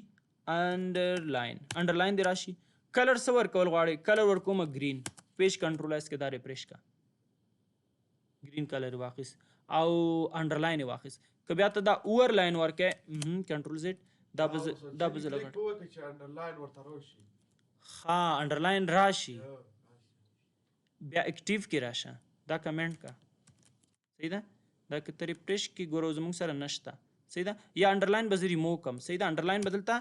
انډرلاین دی راشي. کلر څه ورکول غواړئ کلر ورکوم ګرین پیج کنټرول اس کې دا ریفریش کا ګرین کلر واخیست او انډرلاین یې واخیست. که بیا ته دا اوور لاین ورکې کنټرول زیډ دا به زه لګټ ها انډرلاین راشي بیا اکټیو کې راشه دا کمنټ کا صحیح ده. دا که ته ریفریش کې ګورو زموږ سره نشته صحیح ده. یا انډرلاین به زه ریموو کم صحیح ده. انډرلاین بدلته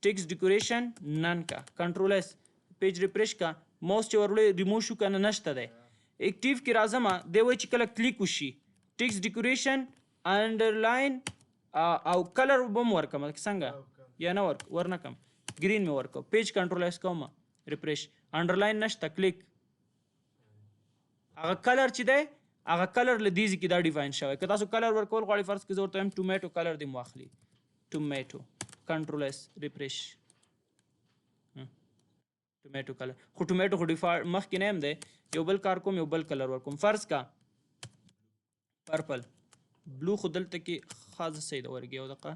ټیکس ډیکوریشن نن کا کنټرول اس پیج ریفریش کا موس چې ورولې ریموو شو که نه نشته دی. اکټیو کې راځم دی وایي چې کله کلیک وشي ټیکس ډیکوریشن انډرلاین او کلر به م ورکړم څنګه یا نه ورنه کړم ګرین مې ورکړو پیج کنټرول اس کوم ریفریش انډرلاین نشته کلیک هغه کلر چې دی هغه کلر له دې ځای کې دا ډیفاین شوی. که تاسو کلر ورکول غواړئ فرض کې زه ورته وایم ټومیټو کلر دې م واخلي ټومیټو کنټرول اس ریفریش ټومیټو کلر خو ټومیټو خو ډیفالټ مخکې نه هم دی یو بل کار کوم یو بل کلر ورکوم فرض کا پرپل بلو خو دلته کې خاص صحیح ده ورګي او دقه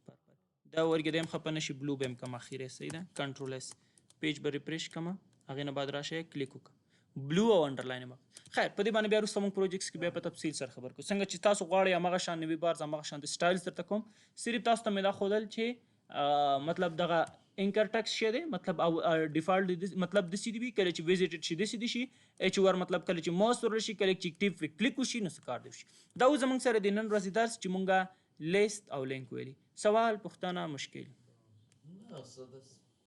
پرپل دا ورګي دیم خپه نشي بلو بهم کم اخیره صحیح ده کنټرول اس پیج به ریفریش کما هغه نه بعد راشه کلیک وکړه بلو او انډرلاین ما خیر په دې باندې بیا وروسته موږ پروجیکټس کې بیا په تفصیل سره خبر کوو څنګه چې تاسو غواړئ هغه شان نوي بارز هغه شان د سټایلز درته کوم صرف تاسو ته مې دا ښودل چې مطلب دغه انکر ټکس شه دی مطلب او ډیفالټ مطلب د سی دی وی کله چې ویزیټډ شي د سی دی شي اچ ور مطلب کله چې ماوس ورل شي کله چې اکټیو کلیک وشي نو څه کار دی شي دا زمونږ سره د نن ورځې درس چې مونږه لیست او لینک ویلي سوال پوښتنه مشکل